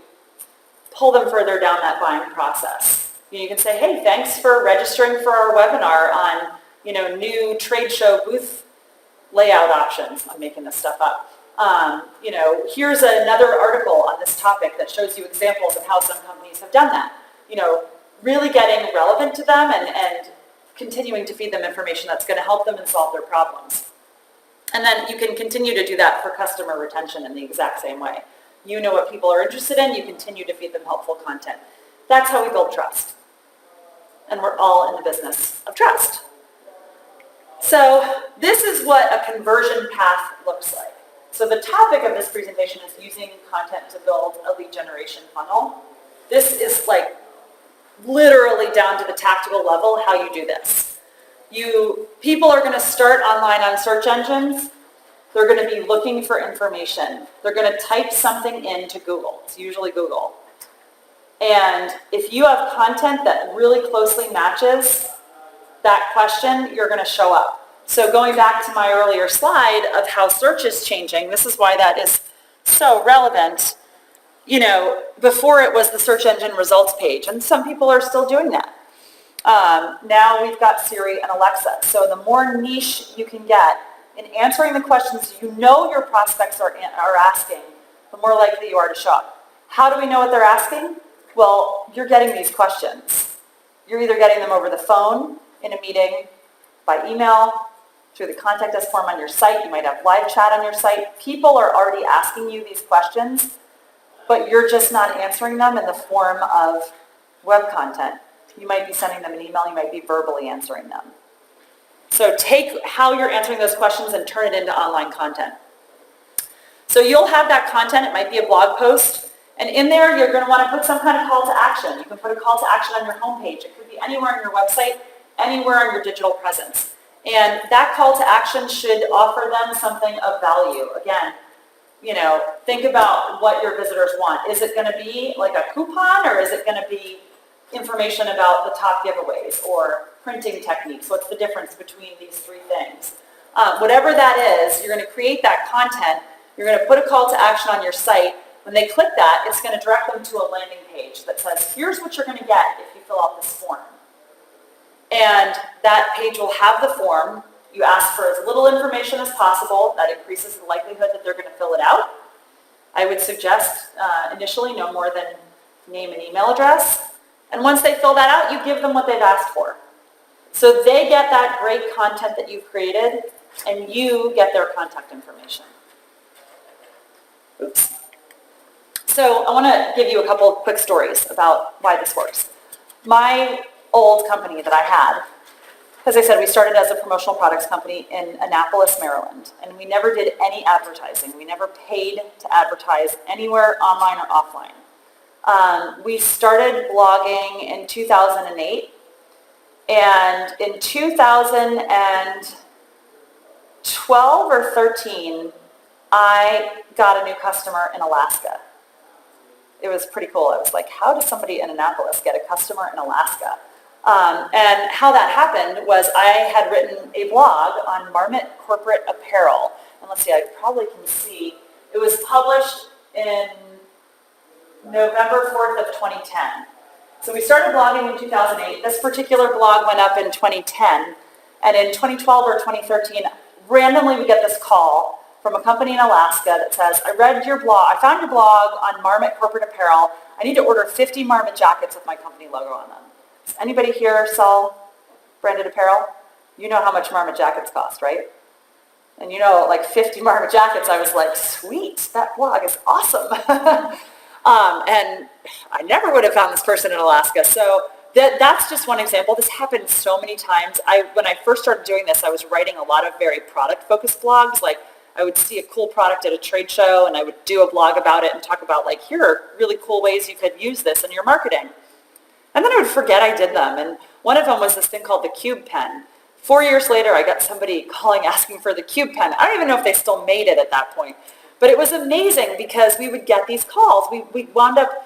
Speaker 1: pull them further down that buying process. You can say, hey, thanks for registering for our webinar on new trade show booth layout options. I'm making this stuff up. Here's another article on this topic that shows you examples of how some companies have done that. Really getting relevant to them and continuing to feed them information that's going to help them and solve their problems. And then you can continue to do that for customer retention in the exact same way. You know what people are interested in, you continue to feed them helpful content. That's how we build trust. And we're all in the business of trust. So this is what a conversion path looks like. So the topic of this presentation is using content to build a lead generation funnel. This is like literally down to the tactical level how you do this. People are going to start online on search engines. They're going to be looking for information. They're going to type something into Google. It's usually Google. And if you have content that really closely matches that question, you're going to show up. So going back to my earlier slide of how search is changing, this is why that is so relevant. Before it was the search engine results page, and some people are still doing that. Now we've got Siri and Alexa. So the more niche you can get in answering the questions you know your prospects are asking, the more likely you are to show up. How do we know what they're asking? Well, you're getting these questions. You're either getting them over the phone, in a meeting, by email, through the contact us form on your site. You might have live chat on your site. People are already asking you these questions, but you're just not answering them in the form of web content. You might be sending them an email. You might be verbally answering them. So take how you're answering those questions and turn it into online content. So you'll have that content. It might be a blog post. And in there, you're going to want to put some kind of call to action. You can put a call to action on your homepage. It could be anywhere on your website, anywhere on your digital presence. And that call to action should offer them something of value. Again, think about what your visitors want. Is it going to be like a coupon, or is it going to be information about the top giveaways or printing techniques? What's the difference between these three things? Whatever that is, you're going to create that content. You're going to put a call to action on your site. When they click that, it's going to direct them to a landing page that says, here's what you're going to get if you fill out this form. And that page will have the form. You ask for as little information as possible. That increases the likelihood that they're going to fill it out. I would suggest initially no more than name and email address. And once they fill that out, you give them what they've asked for. So they get that great content that you've created, and you get their contact information. Oops. So I want to give you a couple of quick stories about why this works. My old company that I had, as I said, we started as a promotional products company in Annapolis, Maryland, and we never did any advertising. We never paid to advertise anywhere online or offline. We started blogging in 2008, and in 2012 or 13, I got a new customer in Alaska. It was pretty cool. I was like, how does somebody in Annapolis get a customer in Alaska? And how that happened was I had written a blog on Marmot corporate apparel. And let's see, I probably can see. It was published in November 4th of 2010. So we started blogging in 2008. This particular blog went up in 2010. And in 2012 or 2013, randomly we get this call from a company in Alaska that says, I read your blog, I found your blog on Marmot corporate apparel. I need to order 50 Marmot jackets with my company logo on them. Does anybody here sell branded apparel? You know how much Marmot jackets cost, right? And like 50 Marmot jackets, I was like, sweet, that blog is awesome. And I never would have found this person in Alaska. So that's just one example. This happened so many times. When I first started doing this, I was writing a lot of very product-focused blogs. Like, I would see a cool product at a trade show, and I would do a blog about it and talk about, like, here are really cool ways you could use this in your marketing. And then I would forget I did them. And one of them was this thing called the Cube Pen. 4 years later, I got somebody calling asking for the Cube Pen. I don't even know if they still made it at that point. But it was amazing because we would get these calls. We wound up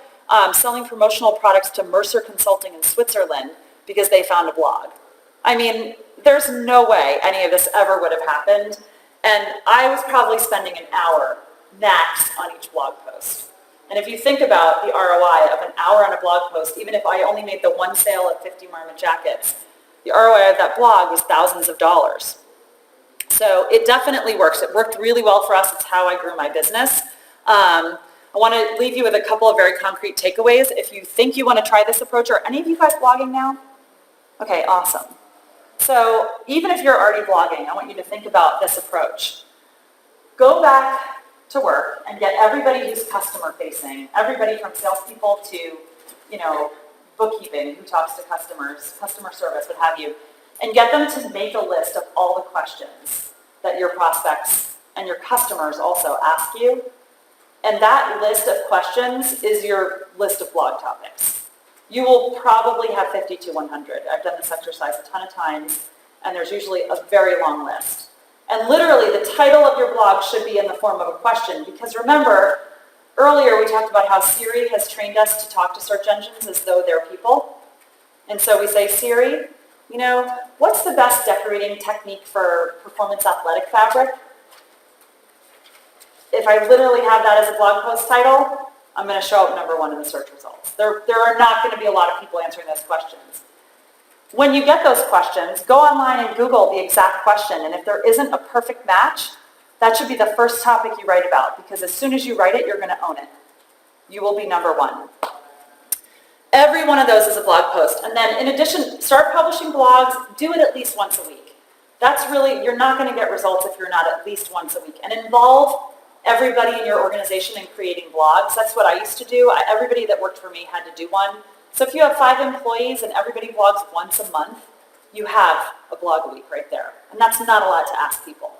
Speaker 1: selling promotional products to Mercer Consulting in Switzerland because they found a blog. I mean, there's no way any of this ever would have happened. And I was probably spending an hour max on each blog post. And if you think about the ROI of an hour on a blog post, even if I only made the one sale of 50 Marmot jackets, the ROI of that blog was thousands of dollars. So it definitely works. It worked really well for us. It's how I grew my business. I want to leave you with a couple of very concrete takeaways. If you think you want to try this approach, are any of you guys blogging now? Okay, awesome. So even if you're already blogging, I want you to think about this approach. Go back to work and get everybody who's customer facing, everybody from salespeople to, bookkeeping, who talks to customers, customer service, what have you, and get them to make a list of all the questions that your prospects and your customers also ask you. And that list of questions is your list of blog topics. You will probably have 50 to 100. I've done this exercise a ton of times, and there's usually a very long list. And literally, the title of your blog should be in the form of a question, because remember, earlier we talked about how Siri has trained us to talk to search engines as though they're people. And so we say, Siri, what's the best decorating technique for performance athletic fabric? If I literally have that as a blog post title, I'm going to show up number one in the search results. There are not going to be a lot of people answering those questions. When you get those questions, go online and Google the exact question, and if there isn't a perfect match, that should be the first topic you write about, because as soon as you write it, you're going to own it. You will be number one. Every one of those is a blog post. And then in addition, start publishing blogs, do it at least once a week. That's really, you're not going to get results if you're not at least once a week. And involve everybody in your organization in creating blogs. That's what I used to do. Everybody that worked for me had to do one. So if you have 5 employees and everybody blogs once a month, you have a blog a week right there. And that's not a lot to ask people.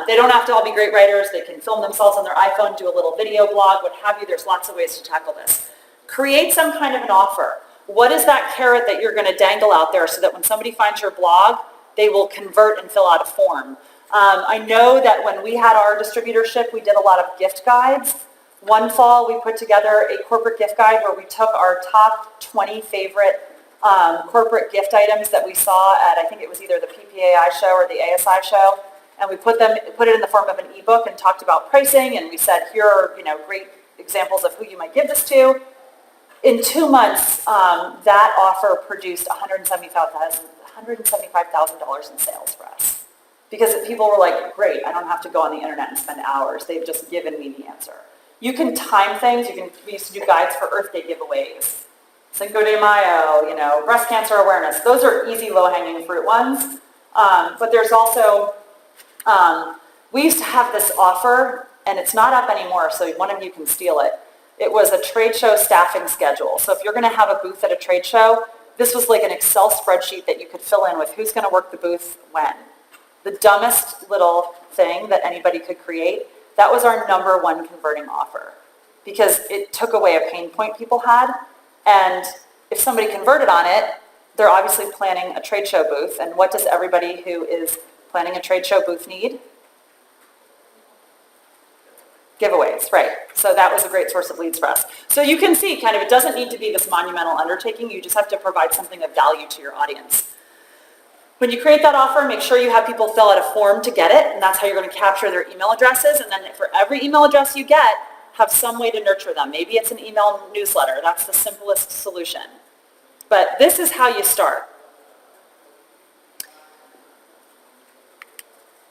Speaker 1: They don't have to all be great writers. They can film themselves on their iPhone, do a little video blog, what have you. There's lots of ways to tackle this. Create some kind of an offer. What is that carrot that you're going to dangle out there so that when somebody finds your blog, they will convert and fill out a form? I know that when we had our distributorship, we did a lot of gift guides. One fall, we put together a corporate gift guide where we took our top 20 favorite corporate gift items that we saw at, I think it was either the PPAI show or the ASI show, and we put it in the form of an ebook and talked about pricing, and we said, here are great examples of who you might give this to. In 2 months, that offer produced $175,000 in sales for us. Because people were like, great, I don't have to go on the internet and spend hours. They've just given me the answer. You can time things. We used to do guides for Earth Day giveaways. Cinco de Mayo, breast cancer awareness. Those are easy, low-hanging fruit ones. But there's also, we used to have this offer, and it's not up anymore, so one of you can steal it. It was a trade show staffing schedule. So if you're going to have a booth at a trade show, this was like an Excel spreadsheet that you could fill in with who's going to work the booth when. The dumbest little thing that anybody could create, that was our number one converting offer because it took away a pain point people had. And if somebody converted on it, they're obviously planning a trade show booth. And what does everybody who is planning a trade show booth need? Giveaways, right. So that was a great source of leads for us. So you can see kind of it doesn't need to be this monumental undertaking. You just have to provide something of value to your audience. When you create that offer, make sure you have people fill out a form to get it, and that's how you're going to capture their email addresses. And then for every email address you get, have some way to nurture them. Maybe it's an email newsletter. That's the simplest solution. But this is how you start.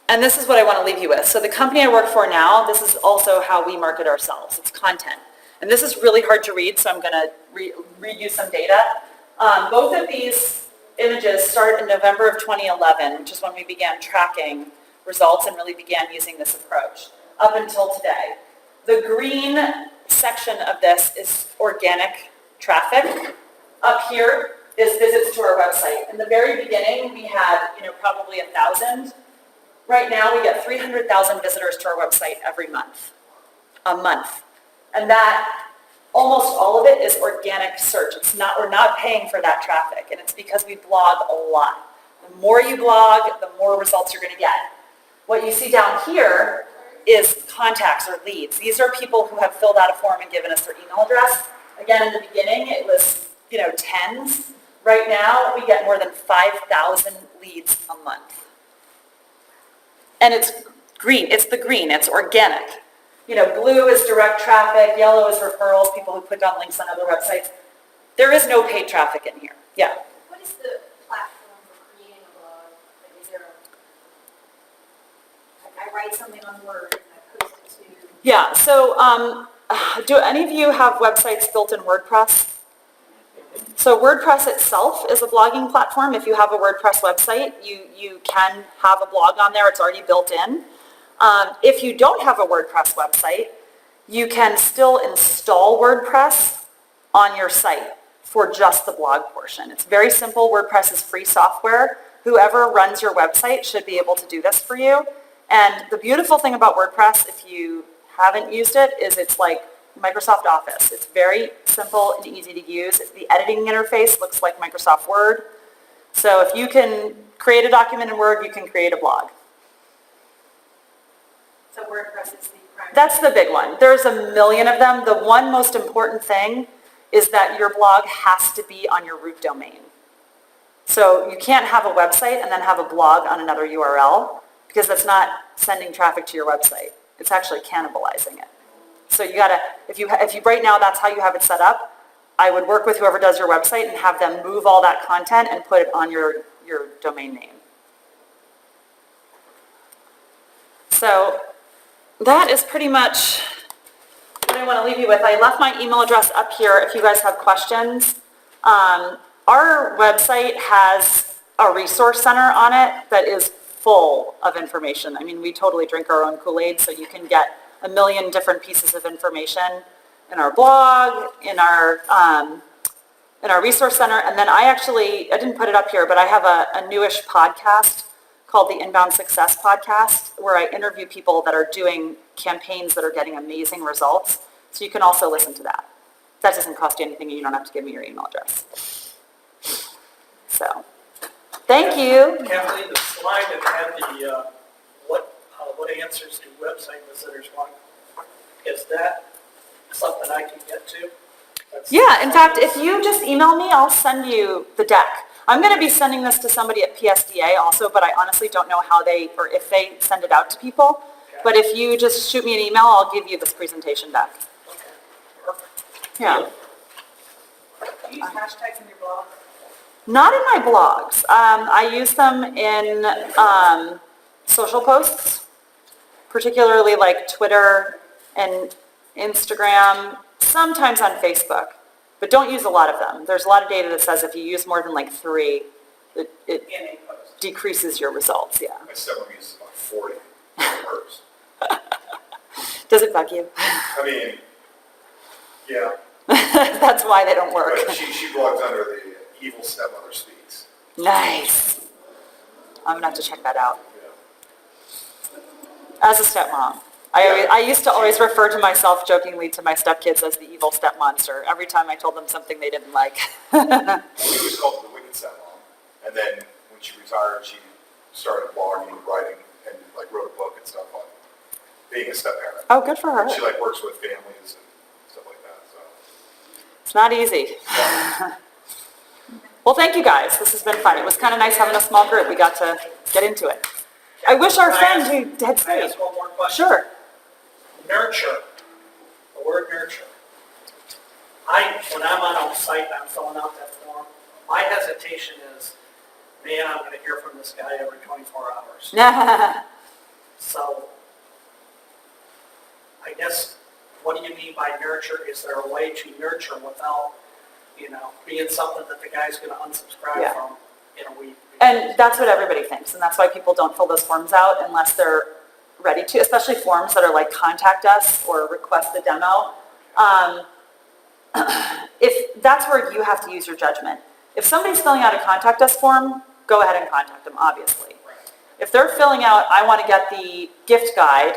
Speaker 1: And this is what I want to leave you with. So the company I work for now, this is also how we market ourselves. It's content. And this is really hard to read, so I'm going to read you some data. Both of these images start in November of 2011, which is when we began tracking results and really began using this approach, up until today. The green section of this is organic traffic. Up here is visits to our website. In the very beginning, we had probably 1,000. Right now, we get 300,000 visitors to our website every month, a month. And that, almost all of it is organic search. We're not paying for that traffic, and it's because we blog a lot. The more you blog, the more results you're going to get. What you see down here is contacts or leads. These are people who have filled out a form and given us their email address. Again, in the beginning, it was, tens. Right now, we get more than 5,000 leads a month. And it's green. It's the green. It's organic. Blue is direct traffic. Yellow is referrals, people who click on links on other websites. There is no paid traffic in here. Yeah.
Speaker 4: What is the platform for creating a blog? Like, is there I write something on Word and I post it to...
Speaker 1: Yeah, so do any of you have websites built in WordPress? So WordPress itself is a blogging platform. If you have a WordPress website, you can have a blog on there. It's already built in. If you don't have a WordPress website, you can still install WordPress on your site for just the blog portion. It's very simple. WordPress is free software. Whoever runs your website should be able to do this for you. And the beautiful thing about WordPress, if you haven't used it, is it's like Microsoft Office. It's very simple and easy to use. The editing interface looks like Microsoft Word. So if you can create a document in Word, you can create a blog.
Speaker 5: So WordPress is the primary.
Speaker 1: That's the big one. There's a million of them. The one most important thing is that your blog has to be on your root domain. So you can't have a website and then have a blog on another URL because that's not sending traffic to your website. It's actually cannibalizing it. So you gotta, if you right now that's how you have it set up, I would work with whoever does your website and have them move all that content and put it on your domain name. So that is pretty much what I want to leave you with. I left my email address up here if you guys have questions. Our website has a resource center on it that is full of information. I mean, we totally drink our own Kool-Aid, so you can get a million different pieces of information in our blog, in our resource center. And then I didn't put it up here, but I have a newish podcast called the Inbound Success Podcast, where I interview people that are doing campaigns that are getting amazing results. So you can also listen to that. That doesn't cost you anything. You don't have to give me your email address. So, thank you.
Speaker 6: Kathleen, the slide that had the, what answers do website visitors want, is that something I can get to?
Speaker 1: Yeah, in fact, if you just email me, I'll send you the deck. I'm going to be sending this to somebody at PSDA also, but I honestly don't know how or if they send it out to people.
Speaker 6: Okay.
Speaker 1: But if you just shoot me an email, I'll give you this presentation deck.
Speaker 6: Okay, perfect.
Speaker 1: Yeah.
Speaker 5: Do you use hashtags in your blog?
Speaker 1: Not in my blogs. I use them in social posts, particularly like Twitter and Instagram, sometimes on Facebook, but don't use a lot of them. There's a lot of data that says if you use more than like 3, it
Speaker 5: In a post?
Speaker 1: decreases your results, yeah.
Speaker 3: My stepmom uses about 40 for hers.
Speaker 1: Does it bug you?
Speaker 3: I mean, yeah,
Speaker 1: That's why they don't work.
Speaker 3: but she blogs under the Evil Stepmother Speaks.
Speaker 1: Nice. I'm gonna have to check that out.
Speaker 3: Yeah.
Speaker 1: As a stepmom, I used to always refer to myself jokingly to my stepkids as the evil stepmonster every time I told them something they didn't like.
Speaker 3: We always called her the Wicked Stepmom. And then when she retired, she started blogging, writing, and like wrote a book and stuff on being a step-parent.
Speaker 1: Oh, good for her.
Speaker 3: She like works with families and stuff like that, so.
Speaker 1: It's not easy. Well, thank you guys. This has been fun. It was kind of nice having a small group. We got to get into it. I wish our friend who had
Speaker 6: Can I
Speaker 1: stayed.
Speaker 6: ask one more question?
Speaker 1: Sure.
Speaker 6: Nurture, the word nurture. When I'm on a site and I'm filling out that form, my hesitation is, man, I'm going to hear from this guy every 24 hours. So, I guess, what do you mean by nurture? Is there a way to nurture without, being something that the guy's going to unsubscribe
Speaker 1: Yeah.
Speaker 6: from in a week?
Speaker 1: And that's what everybody thinks, and that's why people don't fill those forms out unless they're ready to, especially forms that are like contact us or request a demo. If that's where you have to use your judgment. If somebody's filling out a contact us form, go ahead and contact them, obviously. If they're filling out, I want to get the gift guide,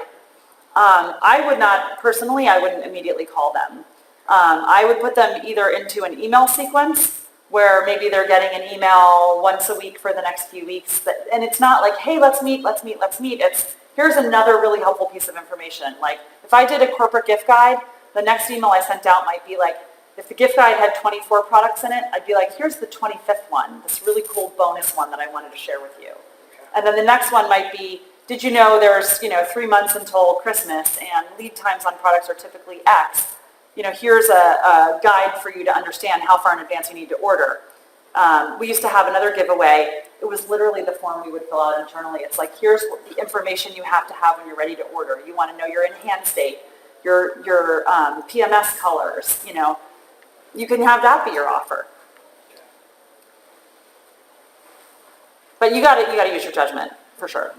Speaker 1: I wouldn't immediately call them. I would put them either into an email sequence where maybe they're getting an email once a week for the next few weeks. And it's not like, hey, let's meet. It's, here's another really helpful piece of information. Like if I did a corporate gift guide, the next email I sent out might be like, if the gift guide had 24 products in it, I'd be like, here's the 25th one, this really cool bonus one that I wanted to share with you. And then the next one might be, did you know there's 3 months until Christmas and lead times on products are typically X? Here's a guide for you to understand how far in advance you need to order. We used to have another giveaway. It was literally the form we would fill out internally. It's like, here's the information you have to have when you're ready to order. You want to know your in-hand state, your PMS colors, You can have that be your offer. But you got to use your judgment, for sure.